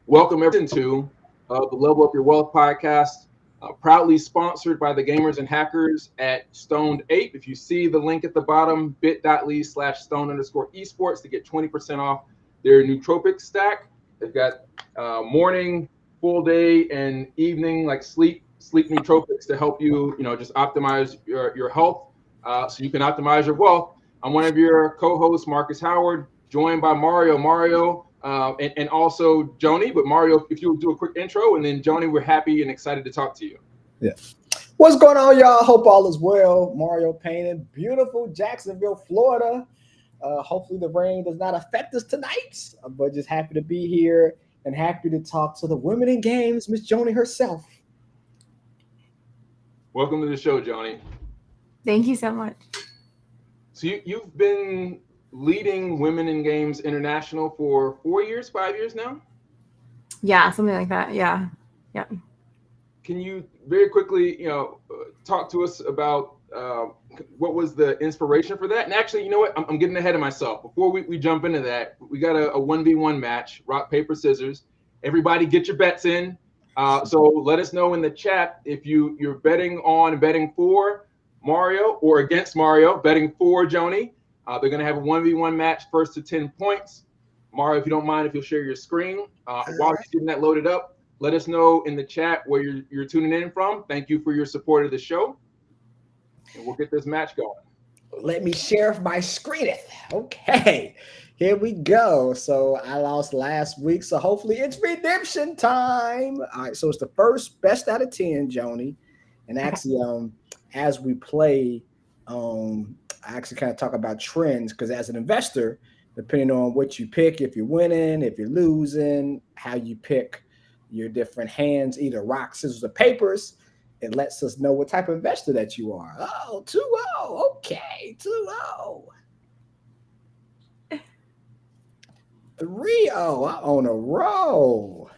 Welcome everyone to the Level Up Your Wealth podcast, proudly sponsored by the gamers and hackers at Stoned Ape. If you see the link at the bottom, bit.ly/stone_esports to get 20% off their nootropic stack. They've got morning, full day, and evening like sleep nootropics to help you, just optimize your health so you can optimize your wealth. I'm one of your co-hosts, Marcus Howard, joined by Mario. And also Joni. But Mario, if you'll do a quick intro, and then Joni, we're happy and excited to talk to you. Yeah. What's going on, y'all? Hope all is well. Mario Payne in beautiful Jacksonville, Florida. Hopefully the rain does not affect us tonight, but just happy to be here and happy to talk to the women in games, Miss Joni herself. Welcome to the show, Joni. Thank you so much. So you've been leading Women in Games International for 5 years now? Yeah, something like that. Yeah. Can you very quickly, talk to us about what was the inspiration for that? And actually, you know what? I'm getting ahead of myself. Before we jump into that, we got a 1v1 match, rock, paper, scissors. Everybody get your bets in. So let us know in the chat if you're betting for Mario or against Mario, betting for Joni. They're going to have a 1v1 match, first to 10 points. Mario, if you don't mind, if you'll share your screen. While you're getting that loaded up, let us know in the chat where you're tuning in from. Thank you for your support of the show. And we'll get this match going. Let me share my screen. Okay, here we go. So I lost last week, so hopefully it's redemption time. All right, so it's the first best out of 10, Joni. And actually, as we play, I actually kind of talk about trends because as an investor, depending on what you pick, if you're winning, if you're losing, how you pick your different hands, either rock, scissors, or papers, it lets us know what type of investor that you are. Oh, 2-0. Okay, 2-0. 3-0. I own a roll.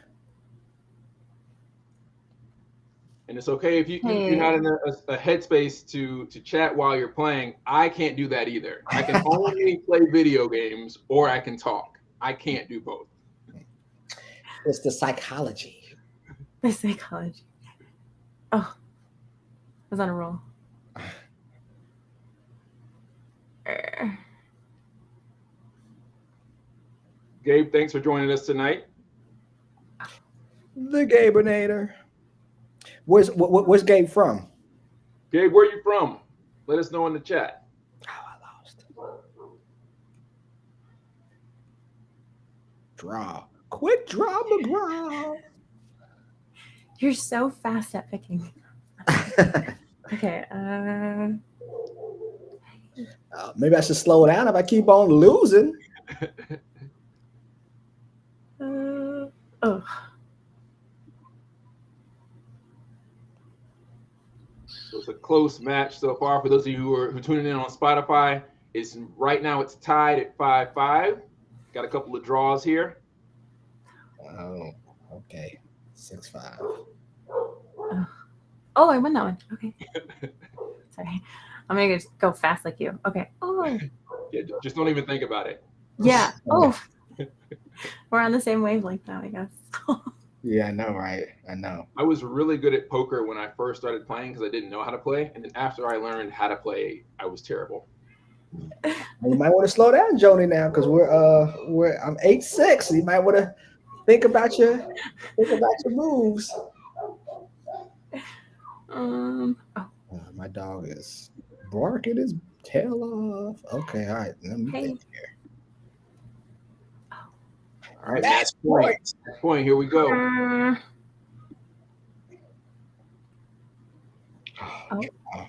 And it's okay if you're not in a headspace to chat while you're playing. I can't do that either. I can only play video games or I can talk. I can't do both. It's the psychology. The psychology. Oh, I was on a roll. Gabe, thanks for joining us tonight. The Gabernator. Where's Gabe from? Gabe, where are you from? Let us know in the chat. Oh, I lost. Draw. Quick draw, McGraw. You're so fast at picking. Okay. Maybe I should slow down if I keep on losing. Oh. So it's a close match so far. For those of you who are tuning in on Spotify, right now it's tied at 5-5. Got a couple of draws here. Oh, okay. 6-5. Oh, I won that one. Okay. Sorry. I'm going to go fast like you. Okay. Oh. Yeah, just don't even think about it. Yeah. Oh. We're on the same wavelength now, I guess. Yeah, I know, right? I know. I was really good at poker when I first started playing because I didn't know how to play. And then after I learned how to play, I was terrible. You might want to slow down, Joni, now because I'm 8-6. So you might want to think about your moves. My dog is barking his tail off. Okay, all right. Let me think here. All right, match point. Here we go.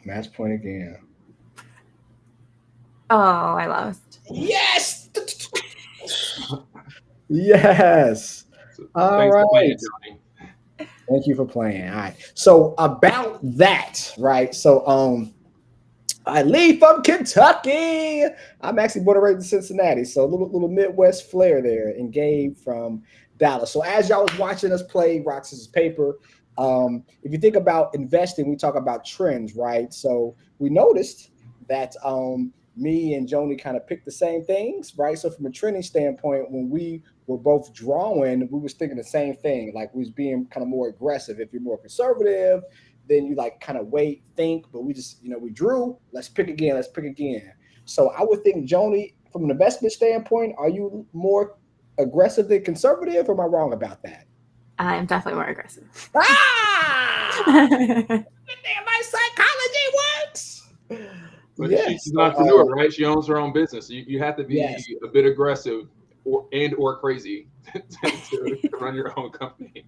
Match point again. Oh, I lost. Yes. Yes. All right. Thank you for playing. All right. So about that, right? So I leave from Kentucky. I'm actually born and raised in Cincinnati, so a little Midwest flair there. And Gabe from Dallas. So as y'all was watching us play rock, scissors, paper, if you think about investing, we talk about trends, right? So we noticed that me and Joni kind of picked the same things, right? So from a training standpoint, when we were both drawing, we was thinking the same thing. Like we was being kind of more aggressive. If you're more conservative, then you like kind of wait, think. But we just, we drew. Let's pick again. Let's pick again. So I would think, Joni, from an investment standpoint, are you more aggressive than conservative? Or am I wrong about that? I'm definitely more aggressive. Damn, my psychology works. But Yes. she's an entrepreneur, right? She owns her own business. You have to be Yes. a bit aggressive or crazy to run your own company.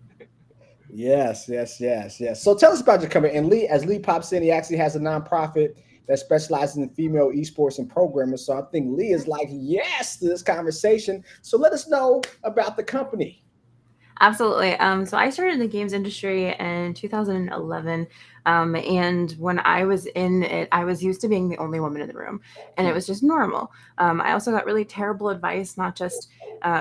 Yes. So tell us about your company. And as Lee pops in, he actually has a nonprofit that specializes in female esports and programming. So I think Lee is like, yes to this conversation. So let us know about the company. Absolutely. So I started in the games industry in 2011. And when I was in it, I was used to being the only woman in the room, and it was just normal. I also got really terrible advice, not just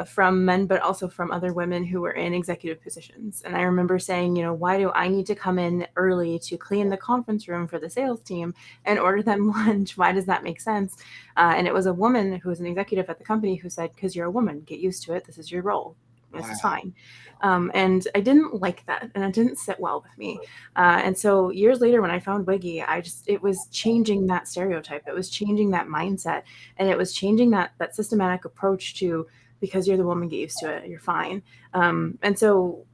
from men, but also from other women who were in executive positions. And I remember saying, why do I need to come in early to clean the conference room for the sales team and order them lunch? Why does that make sense? And it was a woman who was an executive at the company who said, because you're a woman, get used to it. This is your role. This is fine. And I didn't like that, and it didn't sit well with me. And so years later, when I found Wiggy, it was changing that stereotype. It was changing that mindset, and it was changing that systematic approach to, because you're the woman, get used to it. You're fine. And so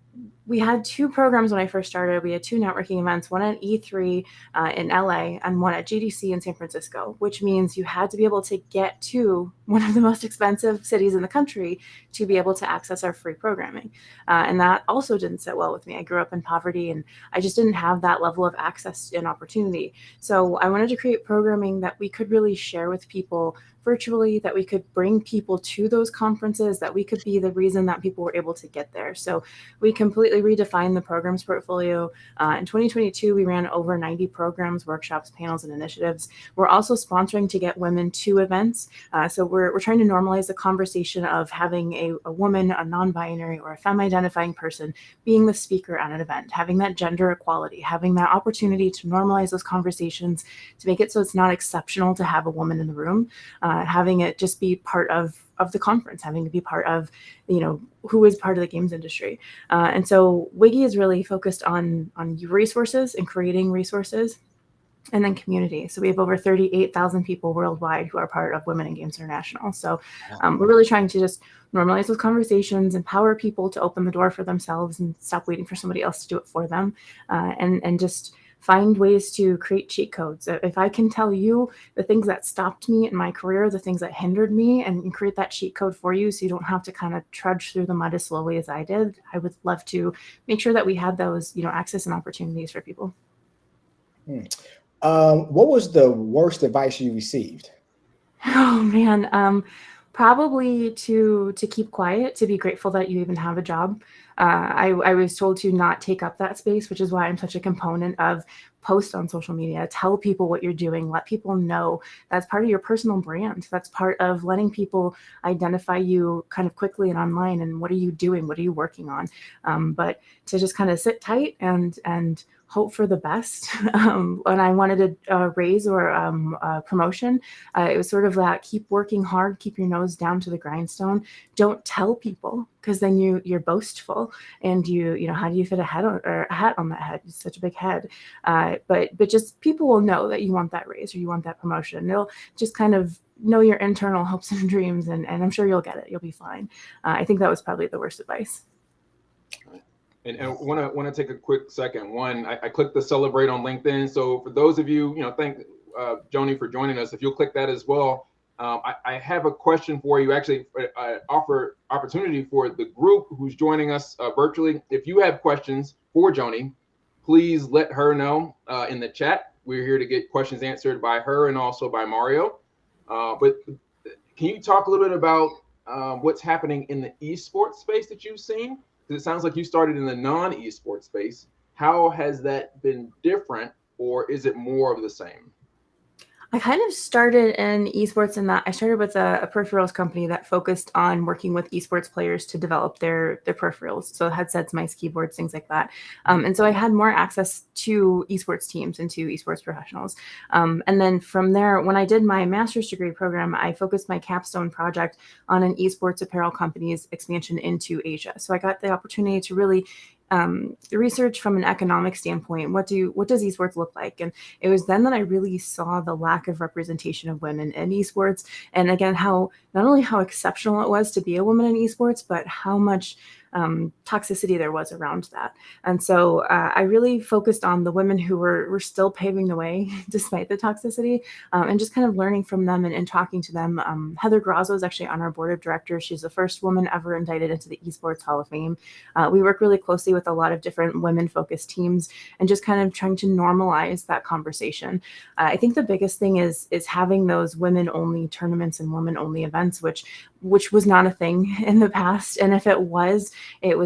we had 2 programs when I first started. We had 2 networking events, one at E3 in LA and one at GDC in San Francisco, which means you had to be able to get to one of the most expensive cities in the country to be able to access our free programming. And that also didn't sit well with me. I grew up in poverty, and I just didn't have that level of access and opportunity. So I wanted to create programming that we could really share with people virtually, that we could bring people to those conferences, that we could be the reason that people were able to get there. So we completely redefined the programs portfolio. In 2022, we ran over 90 programs, workshops, panels, and initiatives. We're also sponsoring to get women to events. So we're trying to normalize the conversation of having a woman, a non-binary, or a femme-identifying person being the speaker at an event, having that gender equality, having that opportunity to normalize those conversations, to make it so it's not exceptional to have a woman in the room, having it just be part of the conference, having to be part of, who is part of the games industry. And so Wiggy is really focused on resources and creating resources, and then community. So we have over 38,000 people worldwide who are part of Women in Games International. So we're really trying to just normalize those conversations, empower people to open the door for themselves and stop waiting for somebody else to do it for them, and just find ways to create cheat codes. If I can tell you the things that stopped me in my career, the things that hindered me, and create that cheat code for you so you don't have to kind of trudge through the mud as slowly as I did, I would love to make sure that we had those, access and opportunities for people. What was the worst advice you received? Oh man, probably to keep quiet, to be grateful that you even have a job. I was told to not take up that space, which is why I'm such a component of post on social media, tell people what you're doing, let people know. That's part of your personal brand. That's part of letting people identify you kind of quickly and online, and what are you doing? What are you working on? But to just kind of sit tight and hope for the best. When I wanted a raise or a promotion, it was sort of that, keep working hard, keep your nose down to the grindstone. Don't tell people, because then you're boastful, and how do you fit a hat on that head? It's such a big head. But just people will know that you want that raise or you want that promotion. They'll just kind of know your internal hopes and dreams, and I'm sure you'll get it. You'll be fine. I think that was probably the worst advice. And I want to take a quick second. One, I clicked the celebrate on LinkedIn. So for those of you, thank Joni for joining us. If you'll click that as well. I have a question for you. Actually, offer opportunity for the group who's joining us virtually. If you have questions for Joni, please let her know in the chat. We're here to get questions answered by her and also by Mario. But can you talk a little bit about what's happening in the esports space that you've seen? Because it sounds like you started in the non-esports space. How has that been different, or is it more of the same? I kind of started in esports in that I started with a peripherals company that focused on working with esports players to develop their peripherals, so headsets, mice, keyboards, things like that. And so I had more access to esports teams and to esports professionals. And then from there, when I did my master's degree program, I focused my capstone project on an esports apparel company's expansion into Asia. So I got the opportunity to really research from an economic standpoint. What does esports look like? And it was then that I really saw the lack of representation of women in esports, and again, how not only how exceptional it was to be a woman in esports, but how much toxicity there was around that. And so I really focused on the women who were still paving the way despite the toxicity, and just kind of learning from them and talking to them. Heather Grazo is actually on our board of directors. She's the first woman ever indicted into the Esports Hall of Fame. We work really closely with a lot of different women-focused teams and just kind of trying to normalize that conversation. I think the biggest thing is having those women-only tournaments and women-only events, which was not a thing in the past. And if it was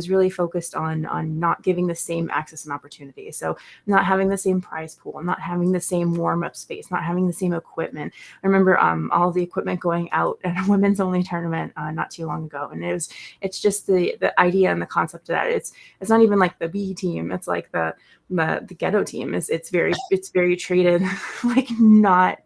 really focused on not giving the same access and opportunity. So not having the same prize pool, not having the same warm-up space, not having the same equipment. I remember all the equipment going out at a women's only tournament not too long ago. And it's just the idea and the concept of that. It's not even like the B team. It's like the ghetto team. It's very treated like not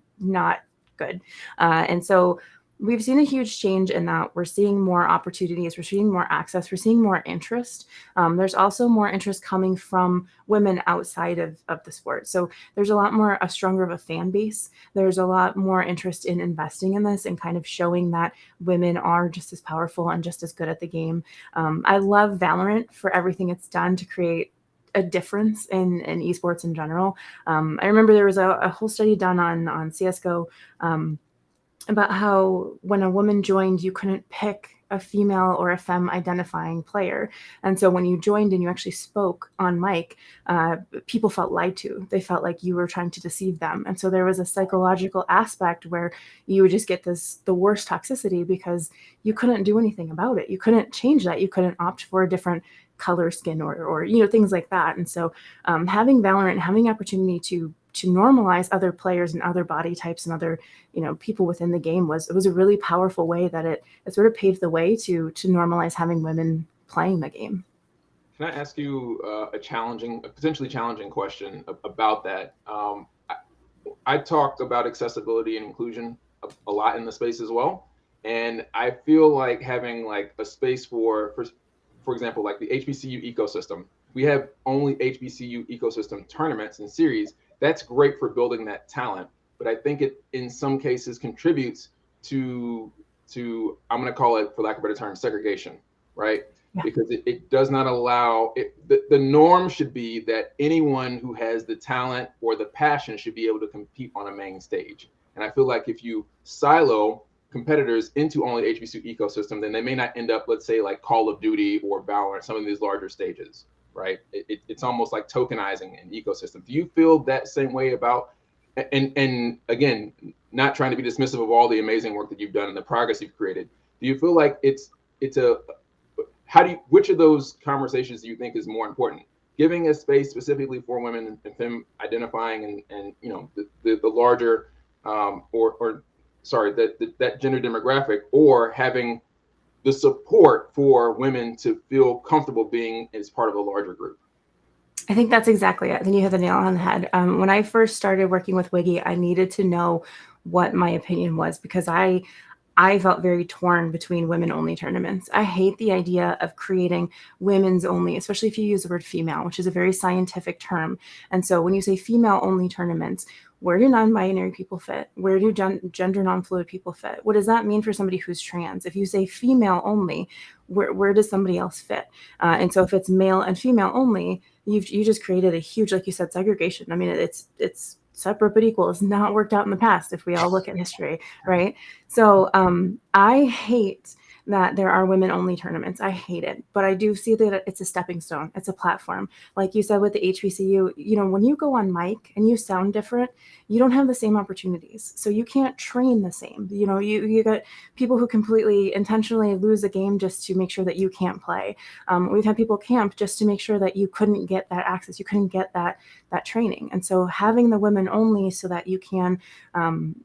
good. And so we've seen a huge change in that. We're seeing more opportunities, we're seeing more access, we're seeing more interest. There's also more interest coming from women outside of the sport. So there's a stronger of a fan base. There's a lot more interest in investing in this and kind of showing that women are just as powerful and just as good at the game. I love Valorant for everything it's done to create a difference in esports in general. I remember there was a whole study done on CSGO, about how when a woman joined, you couldn't pick a female or a femme identifying player. And so when you joined and you actually spoke on mic, people felt lied to. They felt like you were trying to deceive them. And so there was a psychological aspect where you would just get the worst toxicity because you couldn't do anything about it. You couldn't change that. You couldn't opt for a different color, skin, or things like that. And so having Valorant, having opportunity to normalize other players and other body types and other people within the game was a really powerful way that it sort of paved the way to normalize having women playing the game. Can I ask you a potentially challenging question about that? I talked about accessibility and inclusion a lot in the space as well, and I feel like having like a space for example, like the HBCU ecosystem. We have only HBCU ecosystem tournaments and series. That's great for building that talent, but I think it in some cases contributes to I'm going to call it, for lack of a better term, segregation, right? Yeah. Because it does not allow it. The norm should be that anyone who has the talent or the passion should be able to compete on a main stage. And I feel like if you silo competitors into only HBCU ecosystem, then they may not end up, let's say, like Call of Duty or Valorant, some of these larger stages, right? It's almost like tokenizing an ecosystem. Do you feel that same way about, and again, not trying to be dismissive of all the amazing work that you've done and the progress you've created, do you feel like which of those conversations do you think is more important? Giving a space specifically for women and femme identifying and the larger that gender demographic, or having the support for women to feel comfortable being as part of a larger group? I think that's exactly it. I think you hit the nail on the head. When I first started working with Wiggy, I needed to know what my opinion was because I felt very torn between women-only tournaments. I hate the idea of creating women's only, especially if you use the word female, which is a very scientific term. And so when you say female-only tournaments, where do non-binary people fit? Where do gender non-fluid people fit? What does that mean for somebody who's trans? If you say female only, where does somebody else fit? And so if it's male and female only, you just created a huge, like you said, segregation. I mean, it's separate but equal. It's not worked out in the past if we all look at history, right? So I hate that there are women only tournaments. I hate it, but I do see that it's a stepping stone. It's a platform. Like you said with the HBCU, when you go on mic and you sound different, you don't have the same opportunities. So you can't train the same. You got people who completely intentionally lose a game just to make sure that you can't play. We've had people camp just to make sure that you couldn't get that access, you couldn't get that training. And so having the women only so that you can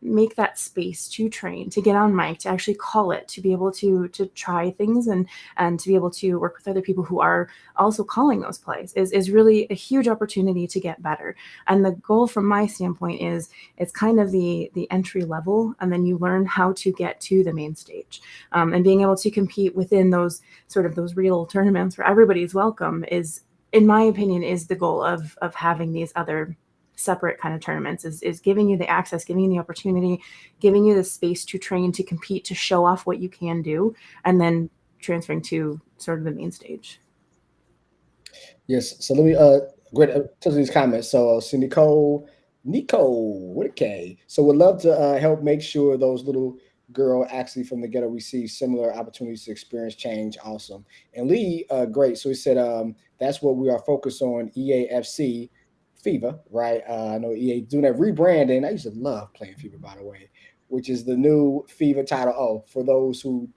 make that space to train, to get on mic, to actually call it, to be able to try things and to be able to work with other people who are also calling those plays is really a huge opportunity to get better. And the goal from my standpoint is it's kind of the entry level, and then you learn how to get to the main stage. And being able to compete within those real tournaments where everybody's welcome is, in my opinion, is the goal of having these other separate kind of tournaments, is giving you the access, giving you the opportunity, giving you the space to train, to compete, to show off what you can do, and then transferring to sort of the main stage. Yes. So let me great to these comments. So Nico with a K. So would love to help make sure those little girl actually from the ghetto receive similar opportunities to experience change. Awesome. And Lee, great. So he said that's what we are focused on, EAFC FIBA, right? I know EA doing that rebranding. I used to love playing FIBA, by the way, which is the new FIBA Title O for those who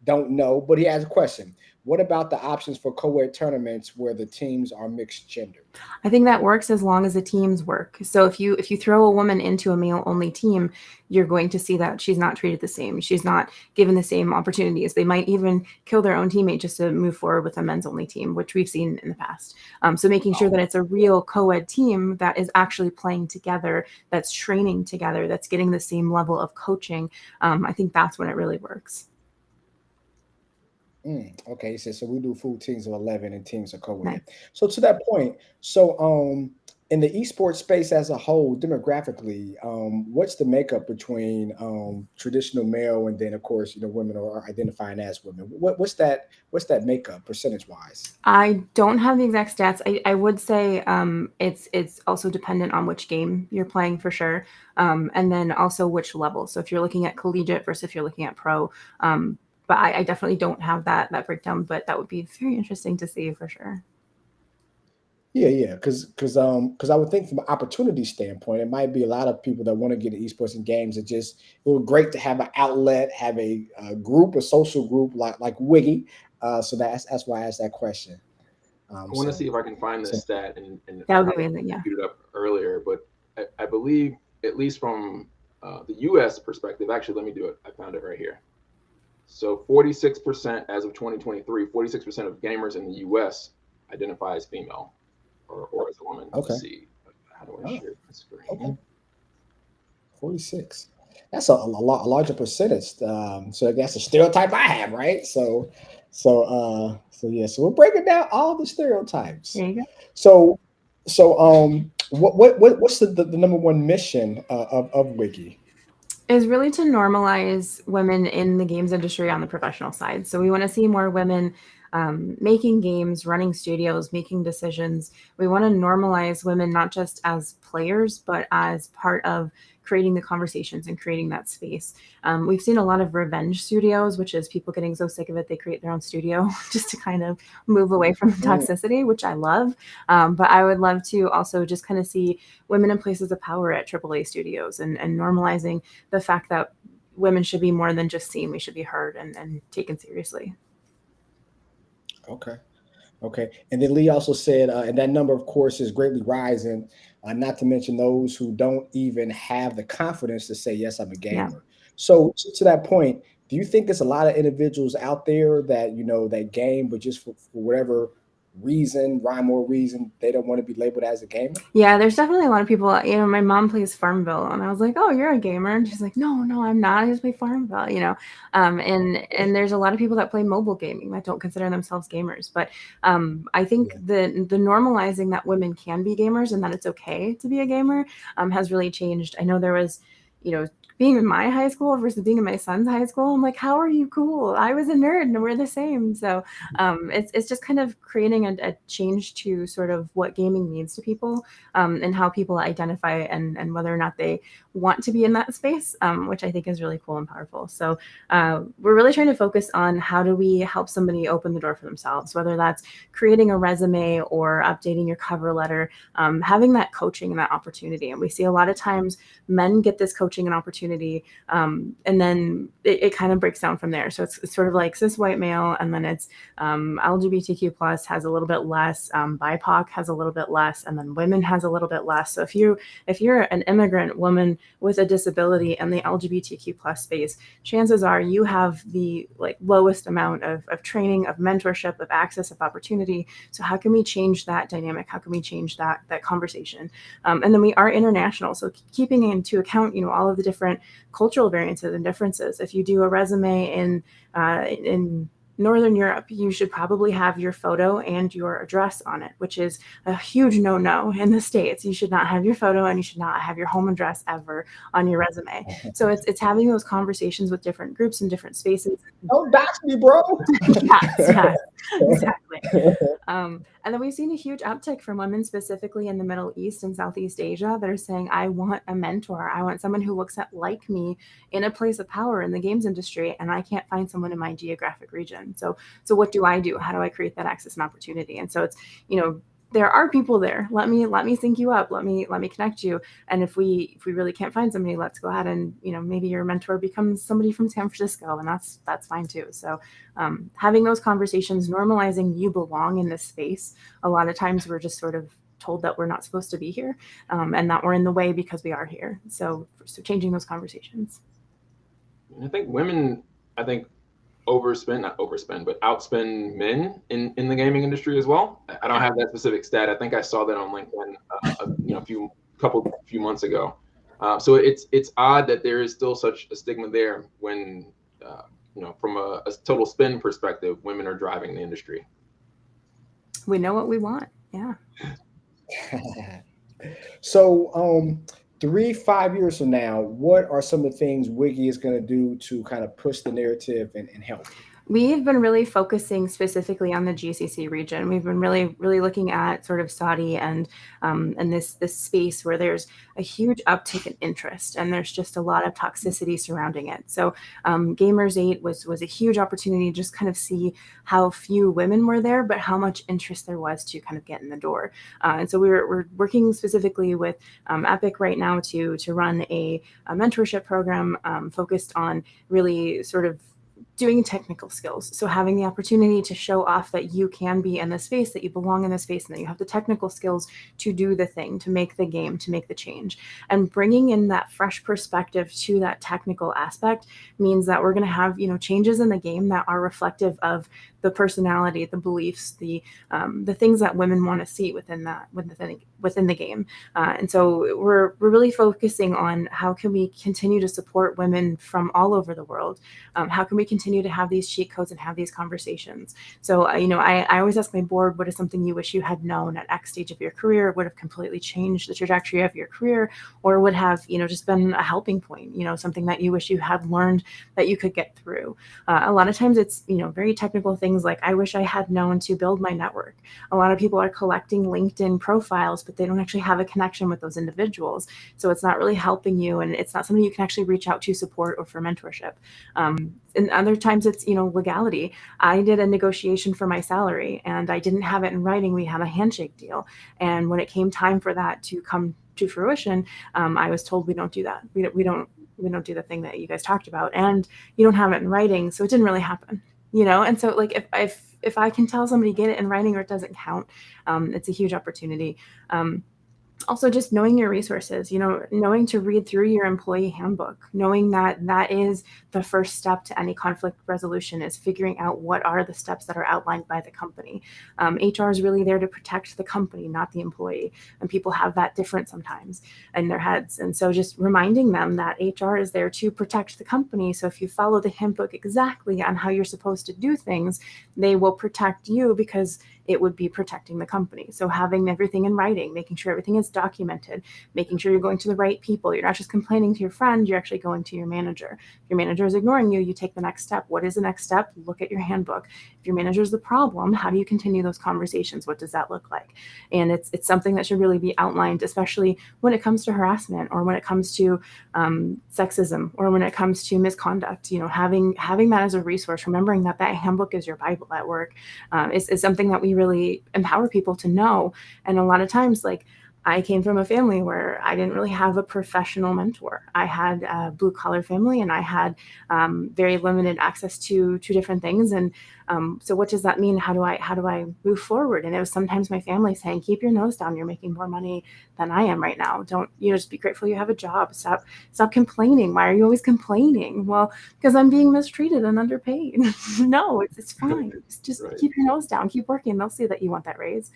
don't know. But he has a question. What about the options for co-ed tournaments where the teams are mixed gender? I think that works as long as the teams work. So if you throw a woman into a male only team, you're going to see that she's not treated the same. She's not given the same opportunities. They might even kill their own teammate just to move forward with a men's only team, which we've seen in the past. So making sure that it's a real co-ed team that is actually playing together, that's training together, that's getting the same level of coaching. I think that's when it really works. Okay, he says so we do full teams of 11 and teams of co-ed. Nice. So to that point, in the esports space as a whole, demographically, what's the makeup between traditional male and then of course women are identifying as women? What's that makeup percentage wise? I don't have the exact stats. I would say it's also dependent on which game you're playing for sure, and then also which level. So if you're looking at collegiate versus if you're looking at pro. But I definitely don't have that breakdown, but that would be very interesting to see for sure. Yeah, because I would think from an opportunity standpoint, it might be a lot of people that want to get into esports and games. It would be great to have an outlet, have a group, a social group like Wiggy. So that's why I asked that question. I want to see if I can find this stat and that would be amazing. Yeah, it up earlier, but I believe at least from the U.S. perspective. Actually, let me do it. I found it right here. So 46% as of 2023, 46% of gamers in the U.S. identify as female or as a woman. Okay. Let's see. How do I share the screen? Okay. 46. That's a larger percentage. So that's a stereotype I have, right? So yeah. So we're breaking down all the stereotypes. There you go. So what's the number one mission of Wiki? Is really to normalize women in the games industry on the professional side. So we want to see more women making games, running studios, making decisions. We want to normalize women not just as players, but as part of creating the conversations and creating that space. We've seen a lot of revenge studios, which is people getting so sick of it, they create their own studio just to kind of move away from the toxicity, which I love. But I would love to also just kind of see women in places of power at AAA studios and normalizing the fact that women should be more than just seen. We should be heard and taken seriously. Okay. And then Lee also said, and that number, of course, is greatly rising, not to mention those who don't even have the confidence to say, yes, I'm a gamer. Yeah. So to that point, do you think there's a lot of individuals out there that, that game, but just for whatever rhyme or reason, they don't want to be labeled as a gamer? Yeah, there's definitely a lot of people. My mom plays Farmville, and I was like, "Oh, you're a gamer," and she's like, "No, I'm not. I just play Farmville." And there's a lot of people that play mobile gaming that don't consider themselves gamers. But I think the normalizing that women can be gamers and that it's okay to be a gamer has really changed. I know there was, being in my high school versus being in my son's high school, I'm like, how are you cool? I was a nerd and we're the same. So it's just kind of creating a change to sort of what gaming means to people, and how people identify and whether or not they want to be in that space, which I think is really cool and powerful. So we're really trying to focus on how do we help somebody open the door for themselves, whether that's creating a resume or updating your cover letter, having that coaching and that opportunity. And we see a lot of times men get this coaching and opportunity, and then it kind of breaks down from there. So it's sort of like cis white male, and then it's LGBTQ plus has a little bit less, BIPOC has a little bit less, and then women has a little bit less. So if you're an immigrant woman with a disability in the LGBTQ plus space, chances are you have the lowest amount of training, of mentorship, of access, of opportunity. So how can we change that dynamic? How can we change that conversation? And then we are international, so keeping into account all of the different cultural variances and differences. If you do a resume in Northern Europe, you should probably have your photo and your address on it, which is a huge no-no in the States. You should not have your photo and you should not have your home address ever on your resume. So it's having those conversations with different groups and different spaces. Don't dox me, bro. Yes, exactly. And then we've seen a huge uptick from women specifically in the Middle East and Southeast Asia that are saying, I want a mentor. I want someone who looks like me in a place of power in the games industry, and I can't find someone in my geographic region. So what do I do? How do I create that access and opportunity? And so it's, there are people there. Let me sync you up. Let me connect you. And if we really can't find somebody, let's go ahead and, maybe your mentor becomes somebody from San Francisco, and that's fine too. So having those conversations, normalizing you belong in this space. A lot of times we're just sort of told that we're not supposed to be here, and that we're in the way because we are here. So changing those conversations. I think women, not overspend, but outspend men in the gaming industry as well. I don't have that specific stat. I think I saw that on LinkedIn, a few months ago. So it's odd that there is still such a stigma there when, from a total spend perspective, women are driving the industry. We know what we want. Yeah. So 3-5 years from now, what are some of the things Wiggy is going to do to kind of push the narrative and help? We've been really focusing specifically on the GCC region. We've been really, really looking at sort of Saudi and this space where there's a huge uptick in interest, and there's just a lot of toxicity surrounding it. So Gamers 8 was a huge opportunity to just kind of see how few women were there, but how much interest there was to kind of get in the door. And so we're working specifically with Epic right now to run a mentorship program focused on really sort of doing technical skills. So having the opportunity to show off that you can be in the space, that you belong in the space, and that you have the technical skills to do the thing, to make the game, to make the change. And bringing in that fresh perspective to that technical aspect means that we're going to have, changes in the game that are reflective of the personality, the beliefs, the things that women want to see within the game. And so we're really focusing on how can we continue to support women from all over the world. How can we continue to have these cheat codes and have these conversations? So, I always ask my board, what is something you wish you had known at X stage of your career, would have completely changed the trajectory of your career, or would have, just been a helping point, something that you wish you had learned that you could get through. A lot of times it's, very technical things like, I wish I had known to build my network. A lot of people are collecting LinkedIn profiles, but they don't actually have a connection with those individuals. So it's not really helping you, and it's not something you can actually reach out to support or for mentorship. And other times it's, legality. I did a negotiation for my salary and I didn't have it in writing. We had a handshake deal. And when it came time for that to come to fruition, I was told, we don't do that. We don't do the thing that you guys talked about, and you don't have it in writing. So it didn't really happen. And so like if I can tell somebody get it in writing or it doesn't count, it's a huge opportunity. Also, just knowing your resources, knowing to read through your employee handbook, knowing that is the first step to any conflict resolution, is figuring out what are the steps that are outlined by the company. HR is really there to protect the company, not the employee. And people have that different sometimes in their heads. And so just reminding them that HR is there to protect the company. So if you follow the handbook exactly on how you're supposed to do things, they will protect you, because it would be protecting the company. So having everything in writing, making sure everything is documented, making sure you're going to the right people. You're not just complaining to your friend, you're actually going to your manager. If your manager is ignoring you, you take the next step. What is the next step? Look at your handbook. If your manager is the problem, how do you continue those conversations? What does that look like? And it's something that should really be outlined, especially when it comes to harassment, or when it comes to sexism, or when it comes to misconduct. Having that as a resource, remembering that handbook is your Bible at work, is something that we really empower people to know. And a lot of times, like, I came from a family where I didn't really have a professional mentor. I had a blue collar family, and I had very limited access to different things. And so what does that mean? How do I move forward? And it was sometimes my family saying, keep your nose down. You're making more money than I am right now. Don't, just be grateful you have a job. Stop complaining. Why are you always complaining? Well, because I'm being mistreated and underpaid. No, it's fine. Just Right. keep your nose down, keep working. They'll see that you want that raise.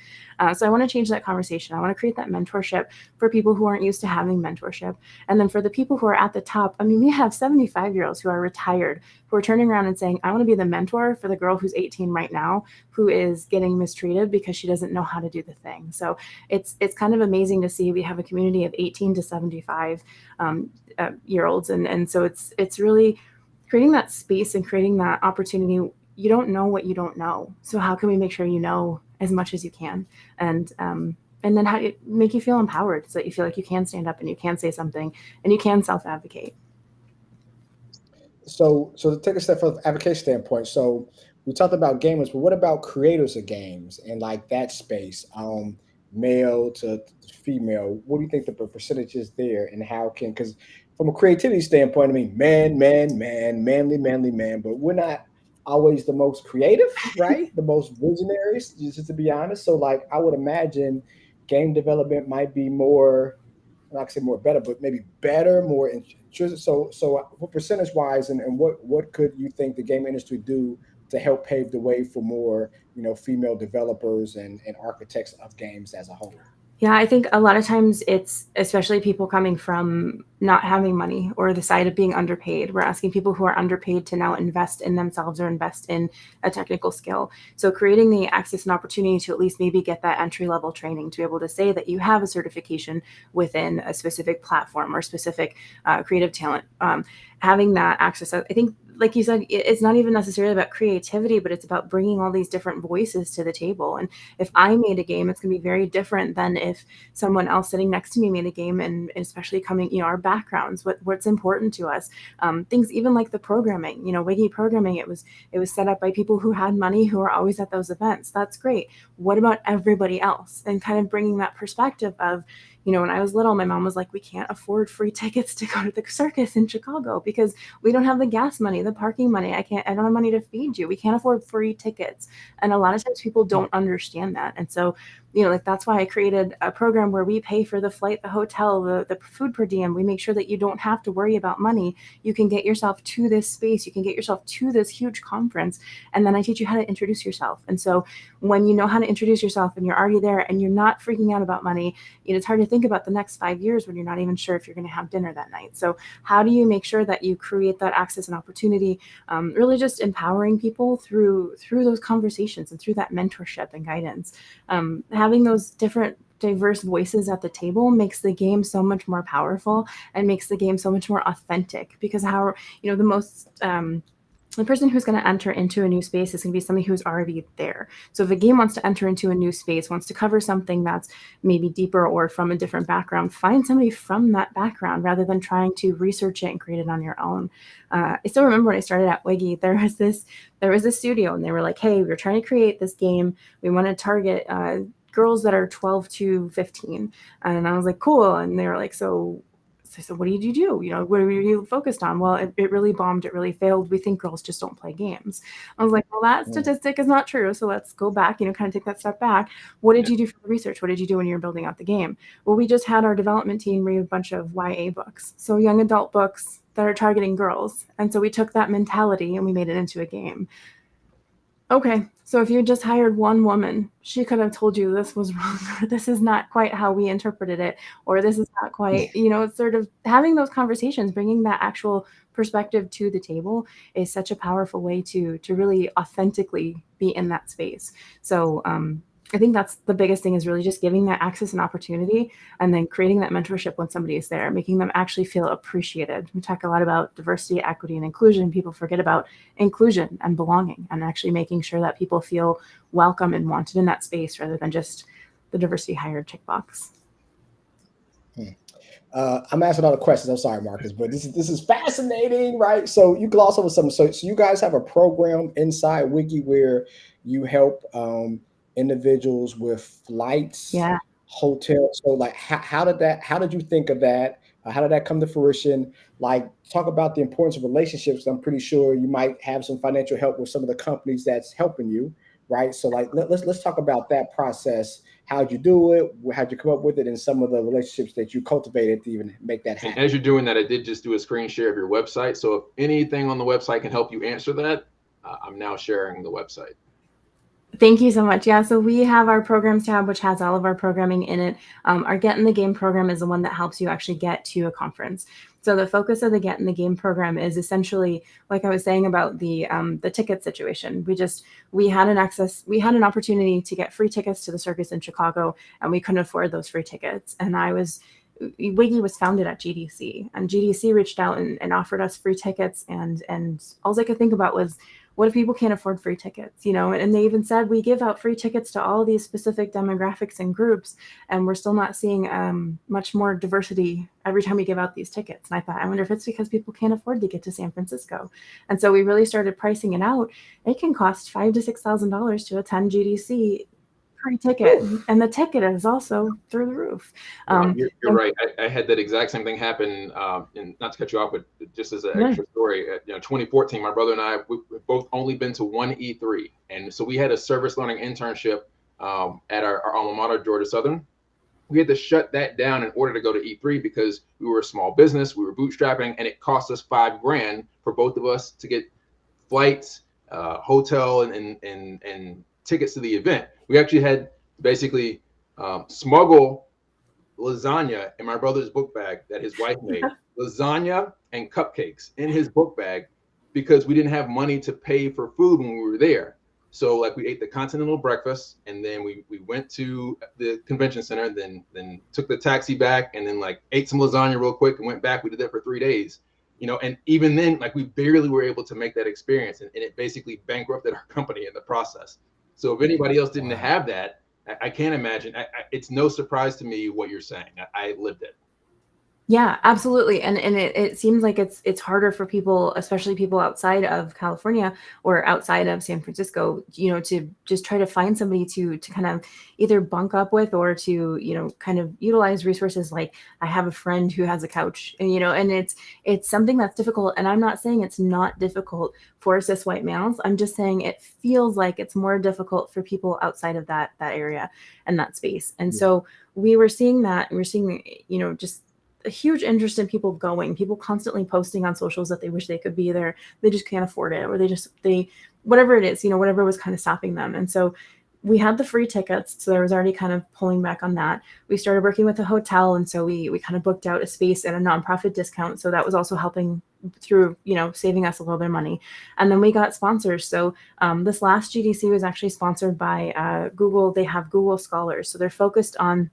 So I want to change that conversation. I want to create that mentorship for people who aren't used to having mentorship. And then for the people who are at the top, I mean, we have 75-year-olds who are retired, who are turning around and saying, I want to be the mentor for the girl who's 18 right now, who is getting mistreated because she doesn't know how to do the thing. So it's kind of amazing to see. We have a community of 18 to 75 year olds. And so it's really creating that space and creating that opportunity. You don't know what you don't know. So how can we make sure you know as much as you can? And then how it make you feel empowered, so that you feel like you can stand up and you can say something and you can self-advocate. So to take a step from the advocacy standpoint, so we talked about gamers, but what about creators of games and like that space, male to female? What do you think the percentage is there, and how can, because from a creativity standpoint, I mean, manly, man, but we're not always the most creative, right? The most visionaries, just to be honest. So like, I would imagine game development might be more, I'm not say more better, but maybe better, more interesting. So what percentage wise, and what could you think the game industry do to help pave the way for more, female developers and architects of games as a whole? Yeah, I think a lot of times it's especially people coming from not having money or the side of being underpaid. We're asking people who are underpaid to now invest in themselves or invest in a technical skill. So creating the access and opportunity to at least maybe get that entry level training, to be able to say that you have a certification within a specific platform or specific creative talent. Having that access, I think, like you said, it's not even necessarily about creativity, but it's about bringing all these different voices to the table. And if I made a game, it's going to be very different than if someone else sitting next to me made a game. And especially coming, our backgrounds, what's important to us, things even like the programming, Wiggy programming, it was set up by people who had money, who are always at those events. That's great. What about everybody else? And kind of bringing that perspective of, when I was little, my mom was like, we can't afford free tickets to go to the circus in Chicago because we don't have the gas money, the parking money. I don't have money to feed you. We can't afford free tickets. And a lot of times people don't understand that. And so, like, that's why I created a program where we pay for the flight, the hotel, the food per diem. We make sure that you don't have to worry about money. You can get yourself to this space. You can get yourself to this huge conference. And then I teach you how to introduce yourself. And so when you know how to introduce yourself and you're already there and you're not freaking out about money, it's hard to think about the next 5 years when you're not even sure if you're going to have dinner that night. So how do you make sure that you create that access and opportunity, really just empowering people through those conversations and through that mentorship and guidance. Having those different diverse voices at the table makes the game so much more powerful and makes the game so much more authentic, because the person who's going to enter into a new space is going to be somebody who's already there. So if a game wants to enter into a new space, wants to cover something that's maybe deeper or from a different background, find somebody from that background rather than trying to research it and create it on your own. I still remember when I started at Wiggy, there was this studio, and they were like, hey, we're trying to create this game. We want to target girls that are 12 to 15. And I was like, cool. And they were like, so what did you do? What are you focused on? Well, it really bombed. It really failed. We think girls just don't play games. I was like, well, that statistic is not true. So let's go back, kind of take that step back. What did you do for the research? What did you do when you were building out the game? Well, we just had our development team read a bunch of YA books. So young adult books that are targeting girls. And so we took that mentality and we made it into a game. Okay, So if you had just hired one woman, she could have told you this was wrong, or this is not quite how we interpreted it, or this is not quite, it's sort of having those conversations, bringing that actual perspective to the table is such a powerful way to really authentically be in that space. So I think that's the biggest thing, is really just giving that access and opportunity, and then creating that mentorship when somebody is there, making them actually feel appreciated. We talk a lot about diversity, equity, and inclusion. People forget about inclusion and belonging, and actually making sure that people feel welcome and wanted in that space, rather than just the diversity hired checkbox. I'm asking all the questions. I'm sorry, Marcus, but this is fascinating, right? So you gloss over something. So you guys have a program inside Wiki where you help individuals with flights, hotels. So like, how did you think of that? How did that come to fruition? Like, talk about the importance of relationships. I'm pretty sure you might have some financial help with some of the companies that's helping you, right? So like, let's talk about that process. How'd you do it? How'd you come up with it? And some of the relationships that you cultivated to even make that happen. And as you're doing that, I did just do a screen share of your website. So if anything on the website can help you answer that, I'm now sharing the website. Thank you so much. Yeah, so we have our programs tab, which has all of our programming in it. Our Get in the Game program is the one that helps you actually get to a conference. So the focus of the Get in the Game program is essentially, like I was saying about the ticket situation. We had an opportunity to get free tickets to the circus in Chicago, and we couldn't afford those free tickets. And Wiggy was founded at GDC, and GDC reached out and offered us free tickets. And all I could think about was, what if people can't afford free tickets? And they even said, we give out free tickets to all these specific demographics and groups, and we're still not seeing much more diversity every time we give out these tickets. And I thought, I wonder if it's because people can't afford to get to San Francisco. And so we really started pricing it out. It can cost $5,000 to $6,000 to attend GDC. Free ticket, and the ticket is also through the roof. You're right. I had that exact same thing happen. And not to cut you off, but just as an extra story, 2014, my brother and I, we've both only been to one E3, and so we had a service learning internship at our alma mater, Georgia Southern. We had to shut that down in order to go to E3 because we were a small business, we were bootstrapping, and it cost us $5,000 for both of us to get flights, hotel, and tickets to the event. We actually had to basically smuggle lasagna in my brother's book bag that his wife made, lasagna and cupcakes in his book bag, because we didn't have money to pay for food when we were there. So like, we ate the continental breakfast, and then we went to the convention center, then took the taxi back, and then like ate some lasagna real quick and went back. We did that for 3 days. And even then, like, we barely were able to make that experience, and it basically bankrupted our company in the process. So if anybody else didn't have that, I can't imagine. It's no surprise to me what you're saying. I lived it. Yeah, absolutely. And it seems like it's harder for people, especially people outside of California or outside of San Francisco, to just try to find somebody to kind of either bunk up with, or to, kind of utilize resources. Like, I have a friend who has a couch, and, and it's something that's difficult. And I'm not saying it's not difficult for cis white males. I'm just saying it feels like it's more difficult for people outside of that area and that space. And so we were seeing that, and we're seeing, just a huge interest in people constantly posting on socials that they wish they could be there. They just can't afford it, or whatever it is, whatever was kind of stopping them. And so we had the free tickets. So there was already kind of pulling back on that. We started working with a hotel. And so we kind of booked out a space at a nonprofit discount. So that was also helping through, saving us a little bit of money. And then we got sponsors. So this last GDC was actually sponsored by Google. They have Google Scholars. So they're focused on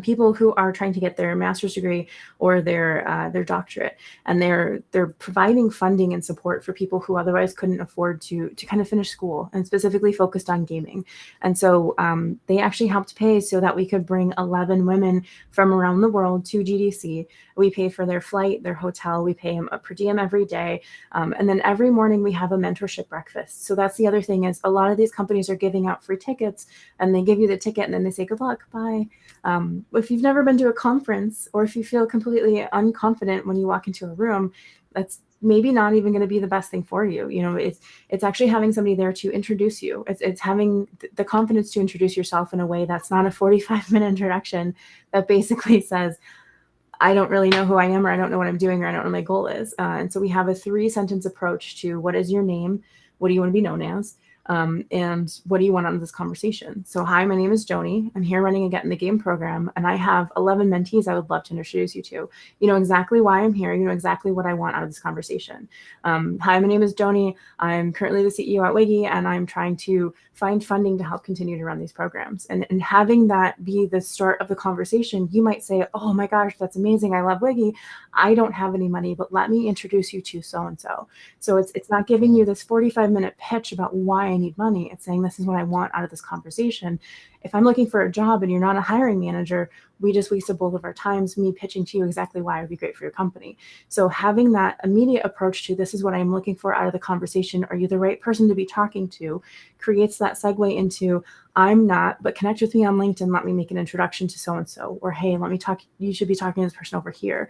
people who are trying to get their master's degree or their doctorate, and they're providing funding and support for people who otherwise couldn't afford to kind of finish school, and specifically focused on gaming. And so they actually helped pay so that we could bring 11 women from around the world to GDC. We pay for their flight, their hotel, we pay them a per diem every day, and then every morning we have a mentorship breakfast. So that's the other thing, is a lot of these companies are giving out free tickets, and they give you the ticket and then they say good luck, bye. If you've never been to a conference, or if you feel completely unconfident when you walk into a room, that's maybe not even going to be the best thing for you. It's actually having somebody there to introduce you. It's having the confidence to introduce yourself in a way that's not a 45-minute introduction that basically says, I don't really know who I am, or I don't know what I'm doing, or I don't know what my goal is. And so we have a 3-sentence approach to: what is your name? What do you want to be known as? And what do you want out of this conversation? So, hi, my name is Joni. I'm here running a Get in the Game program, and I have 11 mentees I would love to introduce you to. You know exactly why I'm here. You know exactly what I want out of this conversation. Hi, my name is Joni. I'm currently the CEO at Wiggy, and I'm trying to find funding to help continue to run these programs. And having that be the start of the conversation, you might say, oh my gosh, that's amazing. I love Wiggy. I don't have any money, but let me introduce you to so-and-so. So it's not giving you this 45-minute pitch about why I need money. It's saying, this is what I want out of this conversation. If I'm looking for a job and you're not a hiring manager, we just wasted both of our times, me pitching to you exactly why it would be great for your company. So having that immediate approach to, this is what I'm looking for out of the conversation, are you the right person to be talking to, creates that segue into, I'm not, but connect with me on LinkedIn. Let me make an introduction to so-and-so, or hey, let me talk. You should be talking to this person over here.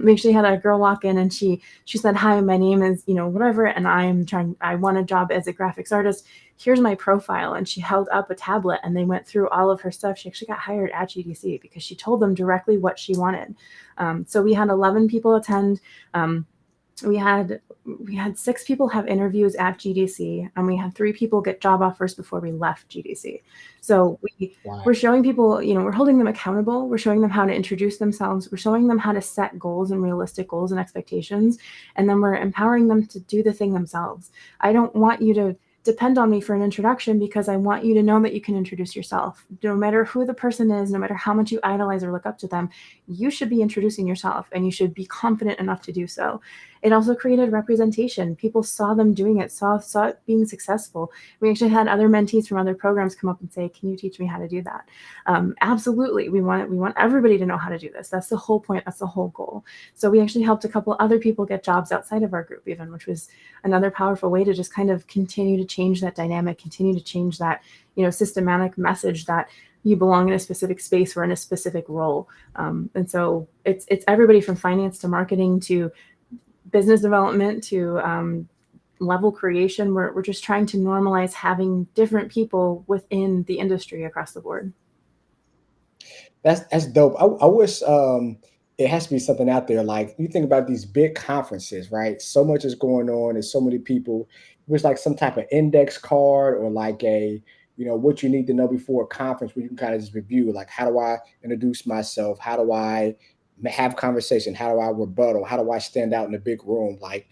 We actually had a girl walk in and she said, hi, my name is, whatever. And I want a job as a graphics artist. Here's my profile. And she held up a tablet and they went through all of her stuff. She actually got hired at GDC because she told them directly what she wanted. So we had 11 people attend. We had 6 people have interviews at GDC, and we had 3 people get job offers before we left GDC. So we're showing people, we're holding them accountable. We're showing them how to introduce themselves. We're showing them how to set goals and realistic goals and expectations. And then we're empowering them to do the thing themselves. I don't want you to depend on me for an introduction, because I want you to know that you can introduce yourself. No matter who the person is, no matter how much you idolize or look up to them, you should be introducing yourself, and you should be confident enough to do so. It also created representation. People saw them doing it, saw it being successful. We actually had other mentees from other programs come up and say, can you teach me how to do that? Absolutely. We want everybody to know how to do this. That's the whole point. That's the whole goal. So we actually helped a couple other people get jobs outside of our group even, which was another powerful way to just kind of continue to change that dynamic, continue to change that, systematic message that you belong in a specific space or in a specific role. And so it's everybody from finance to marketing to business development to level creation. We're just trying to normalize having different people within the industry across the board. That's dope. I wish it has to be something out there. Like, you think about these big conferences, right? So much is going on. There's so many people. It was like some type of index card, or like a, what you need to know before a conference, where you can kind of just review, like, how do I introduce myself? How do I have conversation? How do I rebuttal? How do I stand out in a big room? Like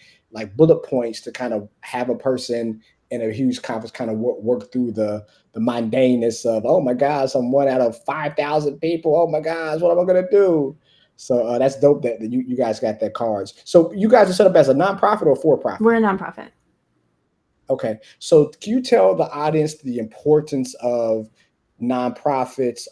bullet points to kind of have a person in a huge conference kind of work through the mundaneness of, oh my gosh, I'm 1 out of 5,000 people. Oh my gosh, what am I going to do? So that's dope that you guys got that cards. So you guys are set up as a nonprofit or for-profit? We're a nonprofit. Okay. So can you tell the audience the importance of nonprofits,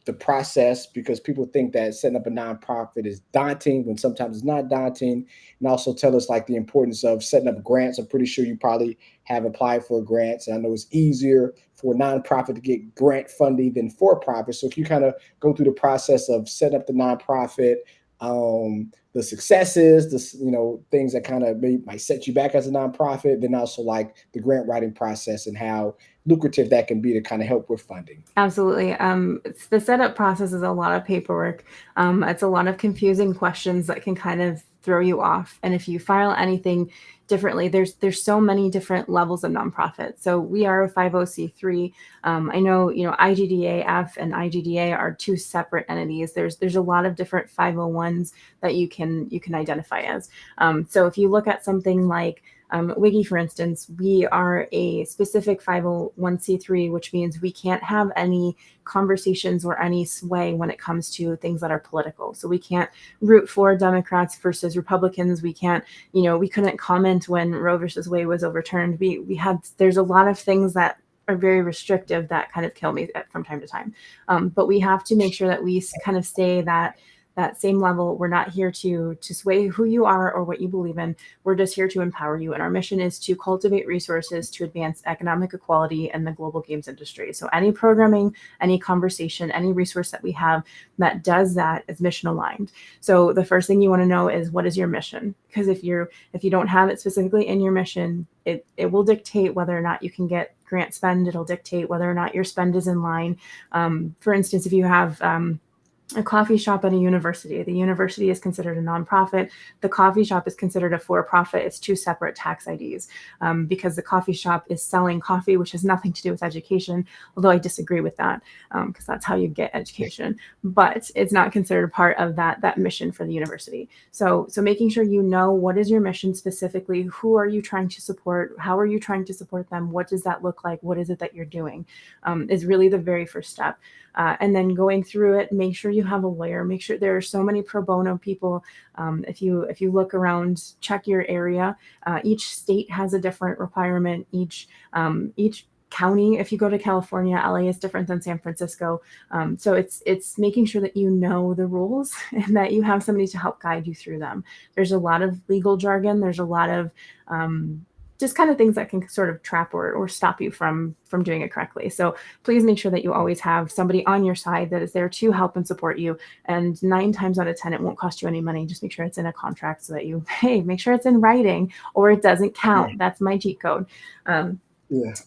the process, because people think that setting up a nonprofit is daunting when sometimes it's not daunting, and also tell us like the importance of setting up grants. I'm pretty sure you probably have applied for grants, and I know it's easier for a nonprofit to get grant funding than for-profit. So can you kind of go through the process of setting up the nonprofit, the successes, the things that kind of might set you back as a nonprofit, then also like the grant writing process and how lucrative that can be to kind of help with funding? Absolutely. The setup process is a lot of paperwork. It's a lot of confusing questions that can kind of throw you off. And if you file anything differently, there's so many different levels of nonprofit. So we are a 50c3. I know, IGDAF and IGDA are 2 separate entities. There's a lot of different 501s that you can identify as. So if you look at something like Wiggy, for instance, we are a specific 501c3, which means we can't have any conversations or any sway when it comes to things that are political. So we can't root for Democrats versus Republicans. We can't, we couldn't comment when Roe versus Wade was overturned. There's a lot of things that are very restrictive that kind of kill me from time to time. But we have to make sure that we kind of stay that same level. We're not here to sway who you are or what you believe in. We're just here to empower you. And our mission is to cultivate resources to advance economic equality in the global games industry. So any programming, any conversation, any resource that we have that does that is mission aligned. So the first thing you want to know is, what is your mission? Because if you don't have it specifically in your mission, it will dictate whether or not you can get grant spend. It'll dictate whether or not your spend is in line. For instance, if you have a coffee shop and a university. The university is considered a nonprofit. The coffee shop is considered a for-profit. It's two separate tax IDs because the coffee shop is selling coffee, which has nothing to do with education, although I disagree with that because that's how you get education. But it's not considered part of that mission for the university. So making sure you know what is your mission specifically, who are you trying to support, how are you trying to support them, what does that look like, what is it that you're doing is really the very first step. And then going through it, make sure you have a lawyer. Make sure there are so many pro bono people. If you look around, check your area. Each state has a different requirement. Each county, if you go to California, LA is different than San Francisco. So it's making sure that you know the rules and that you have somebody to help guide you through them. There's a lot of legal jargon. There's a lot of just kind of things that can sort of trap or stop you from doing it correctly. So please make sure that you always have somebody on your side that is there to help and support you. And 9 times out of 10, it won't cost you any money. Just make sure it's in a contract so that make sure it's in writing or it doesn't count. That's my cheat code.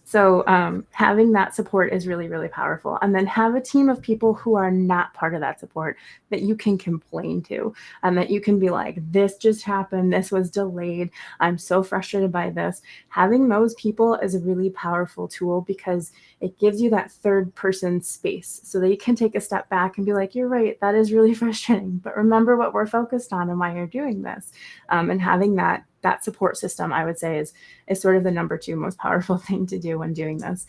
So having that support is really, really powerful. And then have a team of people who are not part of that support that you can complain to and that you can be like, this just happened. This was delayed. I'm so frustrated by this. Having those people is a really powerful tool because it gives you that third person space so that you can take a step back and be like, you're right. That is really frustrating. But remember what we're focused on and why you're doing this. And having that support system, I would say, is sort of the number 2 most powerful thing to do when doing this.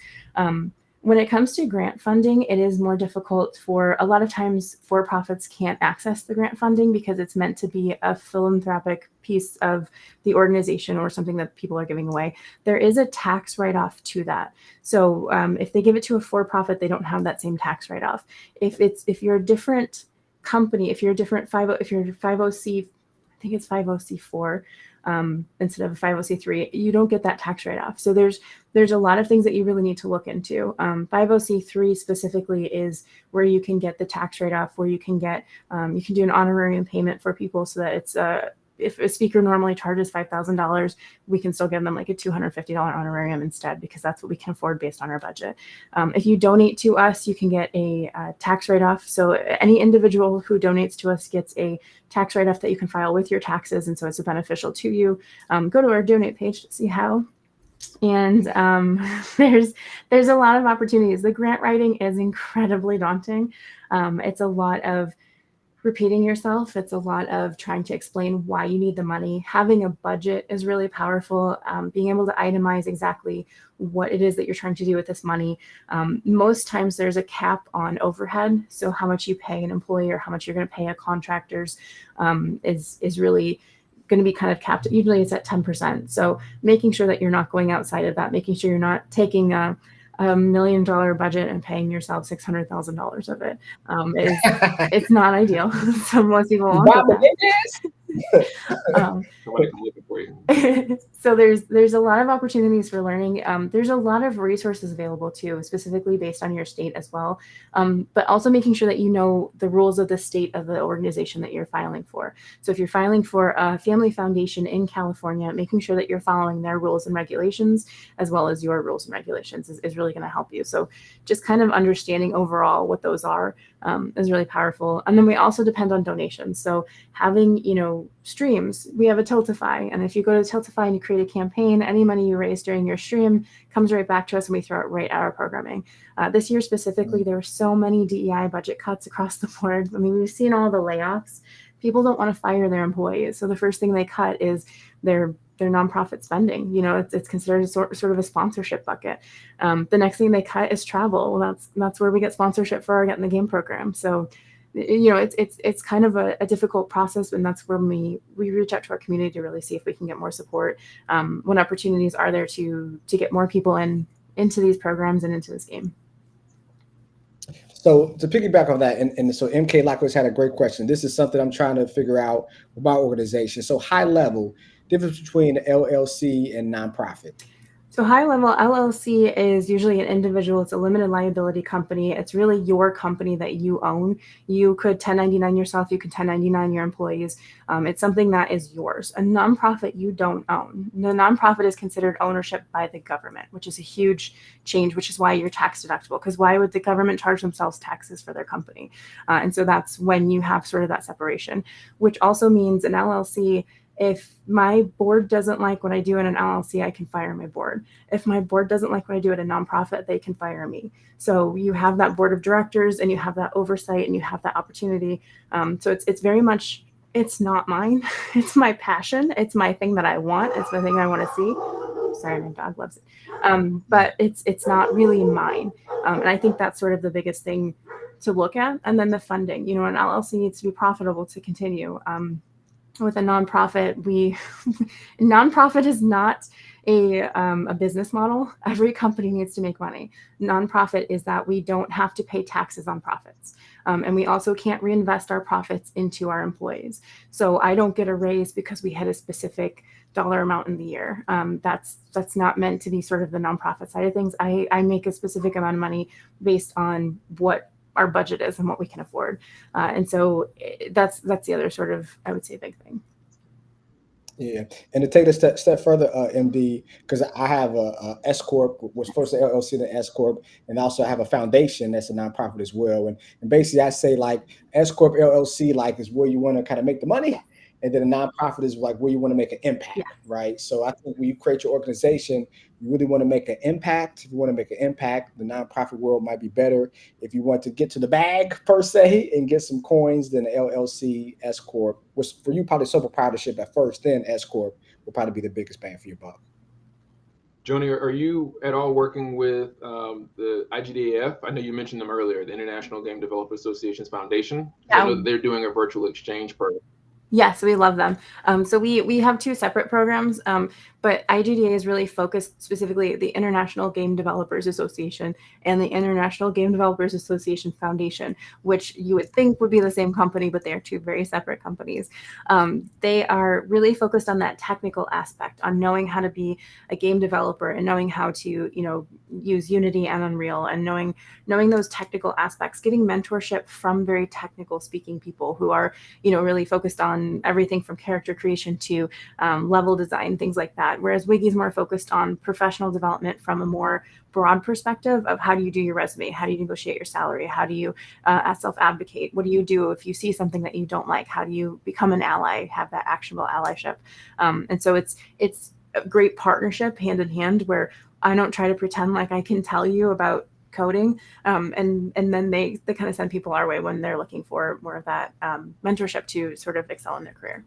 When it comes to grant funding, it is more difficult for a lot of times for-profits can't access the grant funding because it's meant to be a philanthropic piece of the organization or something that people are giving away. There is a tax write-off to that. So if they give it to a for-profit, they don't have that same tax write-off. If you're a different company, if you're a different 50C, I think it's 50C4, instead of a 50C3, you don't get that tax write-off. So there's a lot of things that you really need to look into. 50C3 specifically is where you can get the tax write-off, where you can get, you can do an honorarium payment for people so that it's if a speaker normally charges $5,000, we can still give them like a $250 honorarium instead because that's what we can afford based on our budget. If you donate to us, you can get a tax write-off. So any individual who donates to us gets a tax write-off that you can file with your taxes, and so it's beneficial to you. Go to our donate page to see how. And there's a lot of opportunities. The grant writing is incredibly daunting. It's a lot of repeating yourself. It's a lot of trying to explain why you need the money. Having a budget is really powerful. Being able to itemize exactly what it is that you're trying to do with this money. Most times there's a cap on overhead. So how much you pay an employee or how much you're going to pay a contractors is really going to be kind of capped. Usually it's at 10%. So making sure that you're not going outside of that, making sure you're not taking a $1 million budget and paying yourself $600,000 of it it's not ideal. So most people won't do that. So there's a lot of opportunities for learning. There's a lot of resources available too, specifically based on your state as well. But also making sure that you know the rules of the state of the organization that you're filing for. So if you're filing for a family foundation in California, making sure that you're following their rules and regulations as well as your rules and regulations is really going to help you. So just kind of understanding overall what those are is really powerful. And then we also depend on donations. So having, streams, we have a Tiltify. And if you go to Tiltify and you create a campaign, any money you raise during your stream comes right back to us and we throw it right at our programming. This year specifically, there were so many DEI budget cuts across the board. I mean, we've seen all the layoffs. People don't want to fire their employees. So the first thing they cut is their nonprofit spending. It's considered sort of a sponsorship bucket. The next thing they cut is travel. Well, that's where we get sponsorship for our Get in the Game program. So, it's kind of a difficult process, and that's where we reach out to our community to really see if we can get more support when opportunities are there to get more people into these programs and into this game. So to piggyback on that, and so MK Lockwitz had a great question. This is something I'm trying to figure out about organization. So high level, difference between LLC and nonprofit. So high level LLC is usually an individual. It's a limited liability company. It's really your company that you own. You could 1099 yourself. You could 1099 your employees. It's something that is yours. A nonprofit you don't own. The nonprofit is considered ownership by the government, which is a huge change, which is why you're tax deductible. Because why would the government charge themselves taxes for their company? And so that's when you have sort of that separation, which also means an LLC. If my board doesn't like what I do in an LLC, I can fire my board. If my board doesn't like what I do at a nonprofit, they can fire me. So you have that board of directors and you have that oversight and you have that opportunity. So it's very much, it's not mine. It's my passion. It's my thing that I want. It's the thing I want to see. Sorry, my dog loves it. But it's not really mine. And I think that's sort of the biggest thing to look at. And then the funding, an LLC needs to be profitable to continue. With a nonprofit, nonprofit is not a business model. Every company needs to make money. Nonprofit is that we don't have to pay taxes on profits. And we also can't reinvest our profits into our employees. So I don't get a raise because we hit a specific dollar amount in the year. That's not meant to be sort of the nonprofit side of things. I make a specific amount of money based on what our budget is and what we can afford. And so that's the other sort of, I would say, big thing. Yeah, and to take it a step further, MD, because I have a S corp, was first an LLC, then S corp, and also I have a foundation that's a nonprofit as well. And basically, I say like S corp LLC like is where you want to kind of make the money, and then a nonprofit is like where you want to make an impact, right? So I think when you create your organization, you really want to make an impact. If you want to make an impact, the nonprofit world might be better. If you want to get to the bag per se and get some coins, then the LLC, S corp, which for you probably sole proprietorship at first, then S corp will probably be the biggest bang for your buck. Joni, are you at all working with the IGDAF? I know you mentioned them earlier, the International Game Developer Association's Foundation. I know they're doing a virtual exchange program. Yes, we love them. So we have two separate programs, but IGDA is really focused specifically the International Game Developers Association and the International Game Developers Association Foundation, which you would think would be the same company, but they are two very separate companies. They are really focused on that technical aspect, on knowing how to be a game developer and knowing how to, use Unity and Unreal and knowing those technical aspects, getting mentorship from very technical speaking people who are, really focused on everything from character creation to level design, things like that. Whereas Wigi's more focused on professional development from a more broad perspective of how do you do your resume? How do you negotiate your salary? How do you self-advocate? What do you do if you see something that you don't like? How do you become an ally, have that actionable allyship? And so it's a great partnership hand in hand where I don't try to pretend like I can tell you about coding. And then they kind of send people our way when they're looking for more of that mentorship to sort of excel in their career.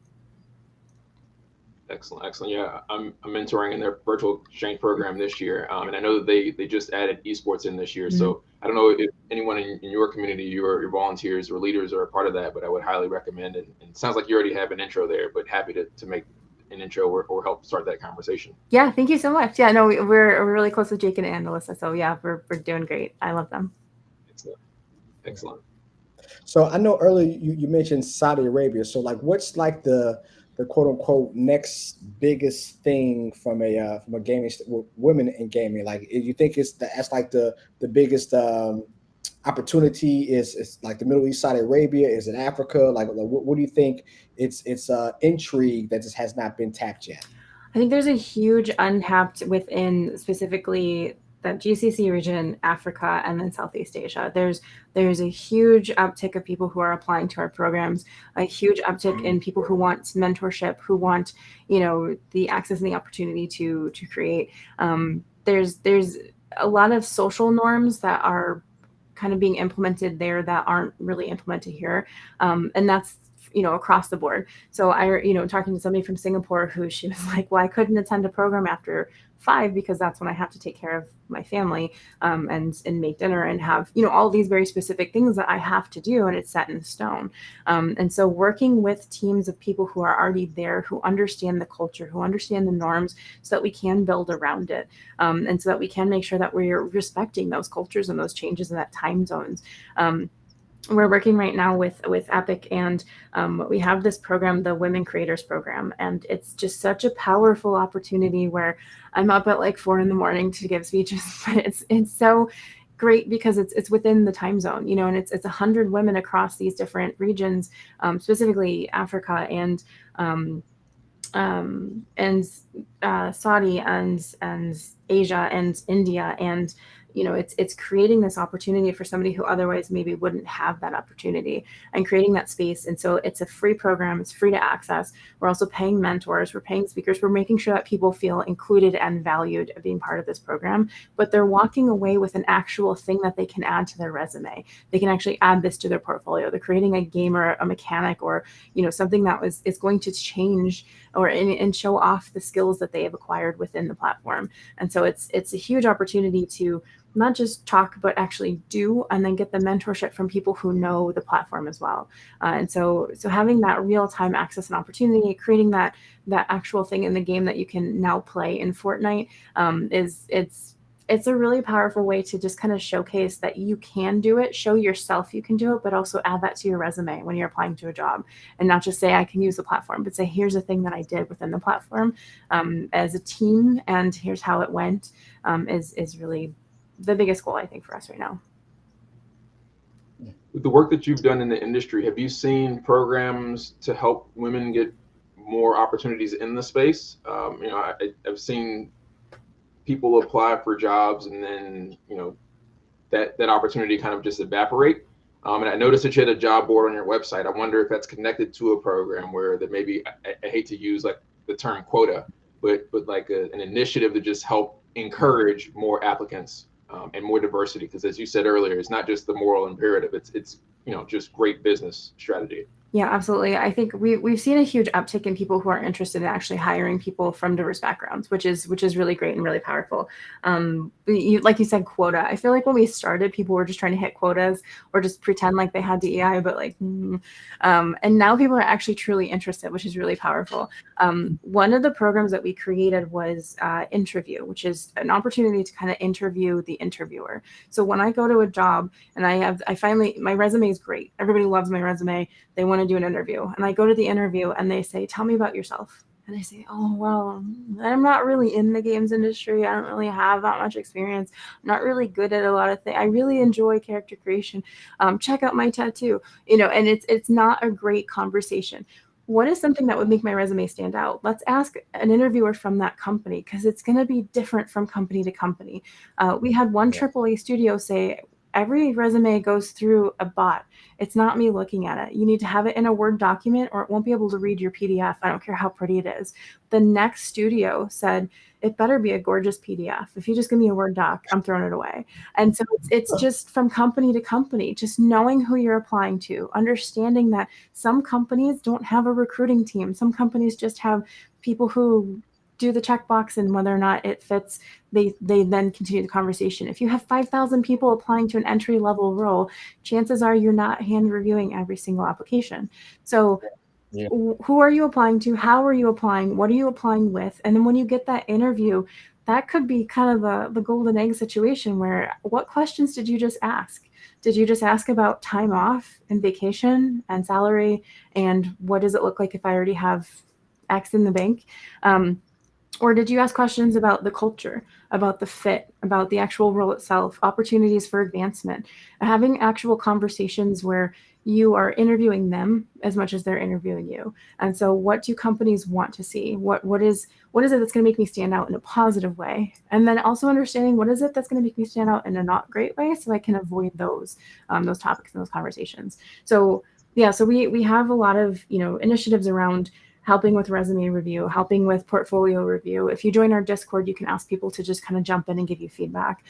Excellent. Yeah, I'm mentoring in their virtual exchange program this year. And I know that they just added esports in this year. Mm-hmm. So I don't know if anyone in your community, your volunteers or leaders are a part of that, but I would highly recommend it. And it sounds like you already have an intro there, but happy to make an intro or help start that conversation. Yeah, thank you so much. Yeah, no, we're really close with Jake and Alyssa. So yeah, we're doing great. I love them. Excellent. So I know earlier you mentioned Saudi Arabia. So like, what's like the quote unquote next biggest thing from a gaming women in gaming? Like, you think that's like the biggest opportunity is like the Middle East, Saudi Arabia? Is it Africa? Like what do you think? It's intrigue that just has not been tapped yet. I think there's a huge untapped within specifically the GCC region, Africa, and then Southeast Asia. There's a huge uptick of people who are applying to our programs, a huge uptick in people who want mentorship, who want, the access and the opportunity to create. There's a lot of social norms that are kind of being implemented there that aren't really implemented here. And that's, across the board. So talking to somebody from Singapore she was like, well, I couldn't attend a program after 5 because that's when I have to take care of my family and make dinner and have, all these very specific things that I have to do, and it's set in stone. And so working with teams of people who are already there, who understand the culture, who understand the norms, so that we can build around it. And so that we can make sure that we're respecting those cultures and those changes in that time zones. we're working right now with Epic, and we have this program, the Women Creators Program, and it's just such a powerful opportunity where I'm up at like 4 a.m. to give speeches, but it's so great because it's within the time zone, and it's 100 women across these different regions, specifically Africa um, and Saudi and Asia and India, and it's creating this opportunity for somebody who otherwise maybe wouldn't have that opportunity, and creating that space. And so it's a free program, it's free to access. We're also paying mentors, we're paying speakers, we're making sure that people feel included and valued of being part of this program, but they're walking away with an actual thing that they can add to their resume. They can actually add this to their portfolio. They're creating a game or a mechanic, or something that is going to change and show off the skills that they have acquired within the platform. And so it's a huge opportunity to not just talk, but actually do, and then get the mentorship from people who know the platform as well. And so having that real-time access and opportunity, creating that actual thing in the game that you can now play in Fortnite, it's a really powerful way to just kind of showcase that you can do it, show yourself you can do it, but also add that to your resume when you're applying to a job, and not just say I can use the platform, but say here's a thing that I did within the platform as a team, and here's how it went. Is really the biggest goal, I think, for us right now. With the work that you've done in the industry, have you seen programs to help women get more opportunities in the space? I've seen people apply for jobs, and then that opportunity kind of just evaporate. And I noticed that you had a job board on your website. I wonder if that's connected to a program where that maybe, I hate to use like the term quota, but like an initiative to just help encourage more applicants and more diversity. Because as you said earlier, it's not just the moral imperative. It's just great business strategy. Yeah, absolutely. I think we've seen a huge uptick in people who are interested in actually hiring people from diverse backgrounds, which is really great and really powerful. Like you said, quota. I feel like when we started, people were just trying to hit quotas or just pretend like they had DEI, but and now people are actually truly interested, which is really powerful. One of the programs that we created was Interview, which is an opportunity to kind of interview the interviewer. So when I go to a job and my resume is great. Everybody loves my resume. They want to do an interview, and I go to the interview and they say, tell me about yourself. And I say, oh, well, I'm not really in the games industry. I don't really have that much experience. I'm not really good at a lot of things. I really enjoy character creation. Check out my tattoo, and it's not a great conversation. What is something that would make my resume stand out? Let's ask an interviewer from that company, because it's going to be different from company to company. We had one AAA studio say, every resume goes through a bot. It's not me looking at it. You need to have it in a Word document, or it won't be able to read your PDF. I don't care how pretty it is. The next studio said, it better be a gorgeous PDF. If you just give me a Word doc, I'm throwing it away. And so it's just from company to company, just knowing who you're applying to, understanding that some companies don't have a recruiting team. Some companies just have people who do the checkbox, and whether or not it fits, they then continue the conversation. If you have 5,000 people applying to an entry-level role, chances are you're not hand reviewing every single application. So who are you applying to? How are you applying? What are you applying with? And then when you get that interview, that could be kind of the golden egg situation where, what questions did you just ask? Did you just ask about time off and vacation and salary? And what does it look like if I already have X in the bank? Or did you ask questions about the culture, about the fit, about the actual role itself, opportunities for advancement, having actual conversations where you are interviewing them as much as they're interviewing you? And so what do companies want to see? What is it that's going to make me stand out in a positive way? And then also understanding, what is it that's going to make me stand out in a not great way, so I can avoid those topics and those conversations. So yeah, so we have a lot of initiatives around helping with resume review, helping with portfolio review. If you join our Discord, you can ask people to just kind of jump in and give you feedback.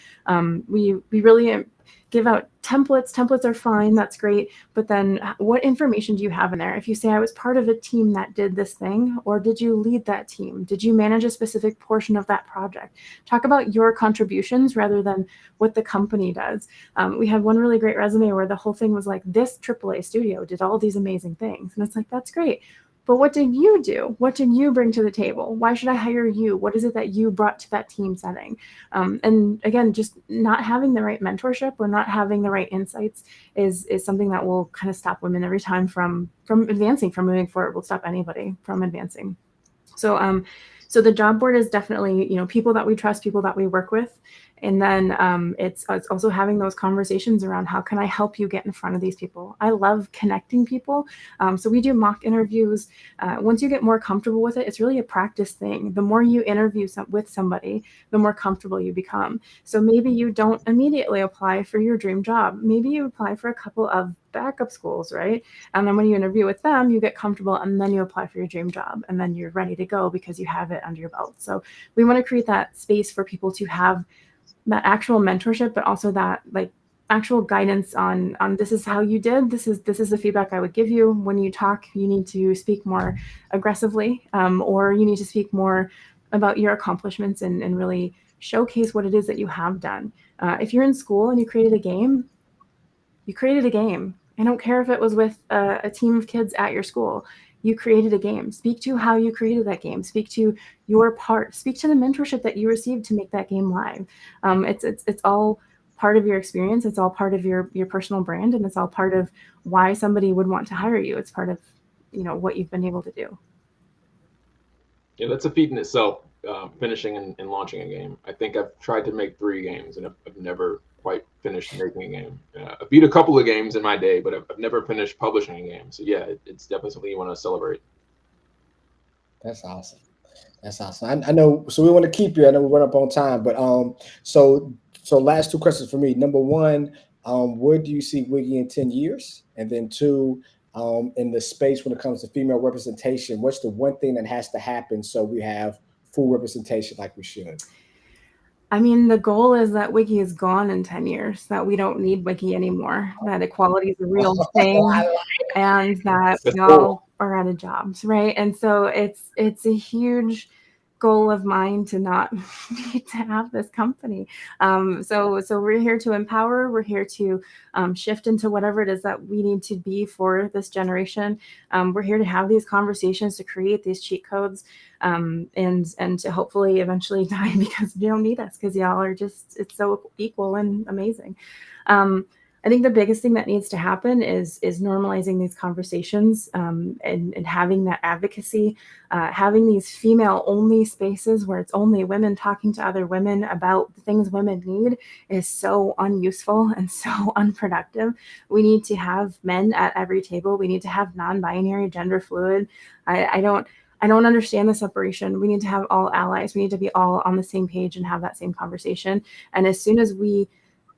We really give out templates. Templates are fine, that's great. But then what information do you have in there? If you say, I was part of a team that did this thing, or did you lead that team? Did you manage a specific portion of that project? Talk about your contributions rather than what the company does. We had one really great resume where the whole thing was like, this AAA studio did all these amazing things. And it's like, that's great. But what did you do? What did you bring to the table? Why should I hire you? What is it that you brought to that team setting? And again, just not having the right mentorship or not having the right insights is something that will kind of stop women every time from advancing, from moving forward. Will stop anybody from advancing. So the job board is definitely, people that we trust, people that we work with. And then it's also having those conversations around how can I help you get in front of these people. I love connecting people. So we do mock interviews. Once you get more comfortable with it, it's really a practice thing. The more you interview with somebody, the more comfortable you become. So maybe you don't immediately apply for your dream job. Maybe you apply for a couple of backup schools, right? And then when you interview with them, you get comfortable and then you apply for your dream job and then you're ready to go because you have it under your belt. So we want to create that space for people to have that actual mentorship, but also that like actual guidance on this is how you did. This is the feedback I would give you. When you talk, you need to speak more aggressively, or you need to speak more about your accomplishments and really showcase what it is that you have done. If you're in school and you created a game, you created a game. I don't care if it was with a team of kids at your school. You created a game. Speak to how you created that game. Speak to your part. Speak to the mentorship that you received to make that game live. It's all part of your experience. It's all part of your personal brand, and it's all part of why somebody would want to hire you. It's part of what you've been able to do. Yeah, that's a feat in itself. Finishing and launching a game. I think I've tried to make 3 games and I've never quite finished making a game. I beat a couple of games in my day, but I've never finished publishing a game. So yeah, it's definitely something you want to celebrate. That's awesome. That's awesome. I know. So we want to keep you. I know we went up on time, but so last 2 questions for me. Number 1, where do you see Wiggy in 10 years? And then 2, in the space when it comes to female representation, what's the one thing that has to happen so we have full representation like we should? I mean, the goal is that Wiki is gone in 10 years, that we don't need Wiki anymore, that equality is a real thing, and that we all are out of jobs, right? And so it's a huge goal of mine to not need to have this company. So we're here to empower. We're here to shift into whatever it is that we need to be for this generation. We're here to have these conversations, to create these cheat codes, and to hopefully eventually die because you don't need us, because y'all are just, it's so equal and amazing. I think the biggest thing that needs to happen is normalizing these conversations, and having that advocacy, having these female-only spaces where it's only women talking to other women about the things women need is so unuseful and so unproductive. We need to have men at every table. We need to have non-binary, gender fluid. I don't understand the separation. We need to have all allies. We need to be all on the same page and have that same conversation. And as soon as we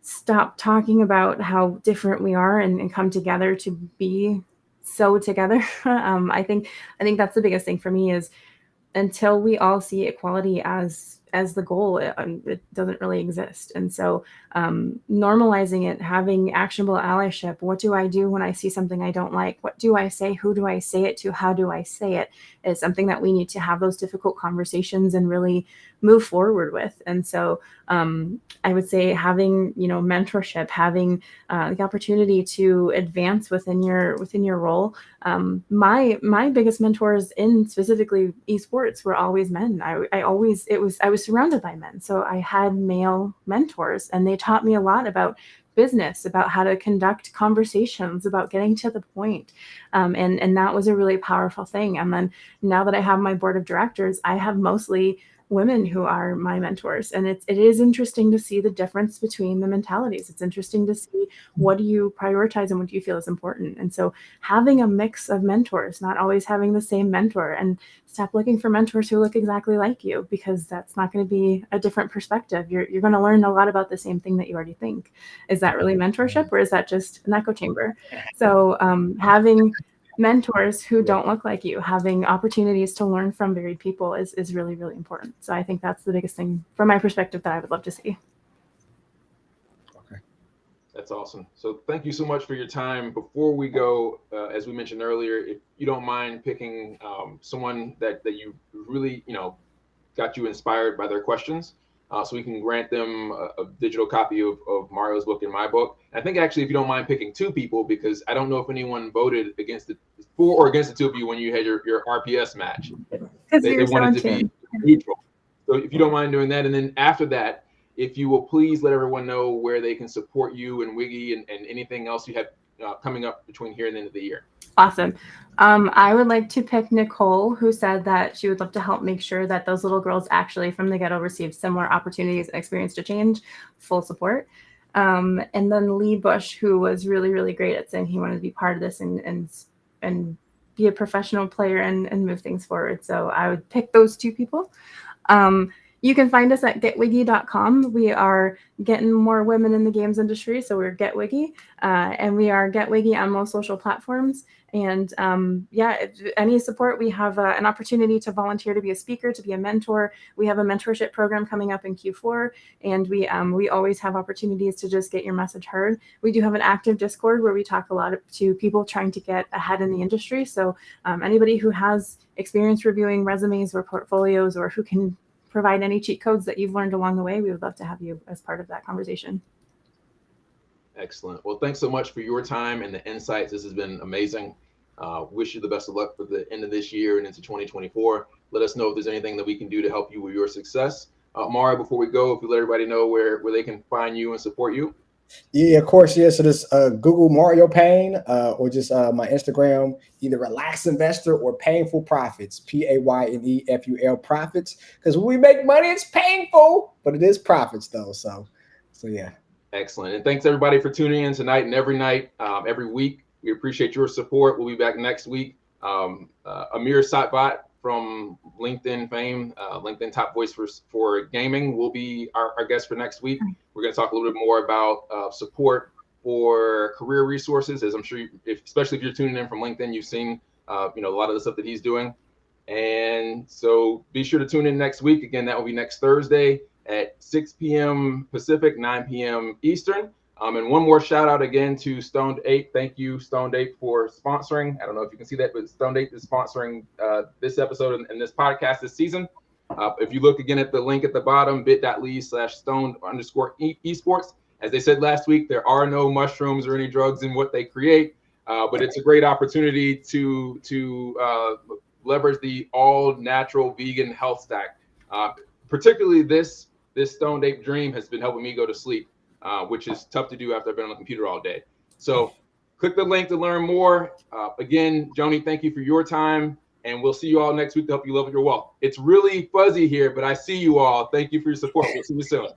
stop talking about how different we are and come together to be so together, I think that's the biggest thing for me, is until we all see equality as the goal, it doesn't really exist. And so normalizing it, having actionable allyship. What do I do when I see something I don't like? What do I say? Who do I say it to? How do I say it? Is something that we need to have those difficult conversations and really move forward with. And so I would say having, mentorship, having the opportunity to advance within your role. My biggest mentors in specifically esports were always men. I was surrounded by men. So I had male mentors, and they taught me a lot about business, about how to conduct conversations, about getting to the point. And that was a really powerful thing. And then now that I have my board of directors, I have mostly women who are my mentors. And it is interesting to see the difference between the mentalities. It's interesting to see what do you prioritize and what do you feel is important. And so having a mix of mentors, not always having the same mentor, and stop looking for mentors who look exactly like you, because that's not going to be a different perspective. You're going to learn a lot about the same thing that you already think. Is that really mentorship, or is that just an echo chamber? So having mentors who don't look like you, having opportunities to learn from varied people is really, really important. So I think that's the biggest thing from my perspective that I would love to see. Okay. That's awesome. So thank you so much for your time. Before we go, as we mentioned earlier, if you don't mind picking someone that you really, got you inspired by their questions, so we can grant them a digital copy of Mario's book and my book. I think actually, if you don't mind picking 2 people, because I don't know if anyone voted for or against the 2 of you when you had your RPS match. Because They you're so wanted in to be tune. neutral. So if you don't mind doing that, and then after that, if you will please let everyone know where they can support you and Wiggy and anything else you have coming up between here and the end of the year. Awesome. I would like to pick Nicole, who said that she would love to help make sure that those little girls actually from the ghetto receive similar opportunities and experience to change. Full support. And then Lee Bush, who was really, really great at saying he wanted to be part of this and be a professional player and move things forward. So I would pick those 2 people. You can find us at getwiggy.com. We are getting more women in the games industry, so we're Get Wiggy, and we are Get Wiggy on most social platforms. And any support, we have an opportunity to volunteer to be a speaker, to be a mentor. We have a mentorship program coming up in Q4, and we always have opportunities to just get your message heard. We do have an active Discord where we talk a lot to people trying to get ahead in the industry. So anybody who has experience reviewing resumes or portfolios, or who can provide any cheat codes that you've learned along the way, we would love to have you as part of that conversation. Excellent. Well, thanks so much for your time and the insights. This has been amazing. Wish you the best of luck for the end of this year and into 2024. Let us know if there's anything that we can do to help you with your success. Mara, before we go, if you let everybody know where they can find you and support you. Yeah, of course. Yeah. So this Google Mario Payne or just my Instagram, either Relax Investor or Painful Profits, PAYNEFUL Profits. Because when we make money, it's painful, but it is profits though. So yeah. Excellent. And thanks everybody for tuning in tonight and every night, every week. We appreciate your support. We'll be back next week. Amir Satvat from LinkedIn fame, LinkedIn top voice for gaming, will be our guest for next week. We're going to talk a little bit more about support for career resources, as I'm sure, especially if you're tuning in from LinkedIn, you've seen a lot of the stuff that he's doing. And so be sure to tune in next week. Again, that will be next Thursday at 6 p.m. Pacific, 9 p.m. Eastern. And one more shout out again to Stoned Ape. Thank you, Stoned Ape, for sponsoring. I don't know if you can see that, but Stoned Ape is sponsoring this episode and this podcast this season. If you look again at the link at the bottom, bit.ly/stoned_esports. As they said last week, there are no mushrooms or any drugs in what they create, but it's a great opportunity to leverage the all natural vegan health stack. Particularly this Stoned Ape Dream has been helping me go to sleep. Which is tough to do after I've been on the computer all day. So click the link to learn more. Again, Joni, thank you for your time, and we'll see you all next week to help you level your wealth. It's really fuzzy here, but I see you all. Thank you for your support. We'll see you soon.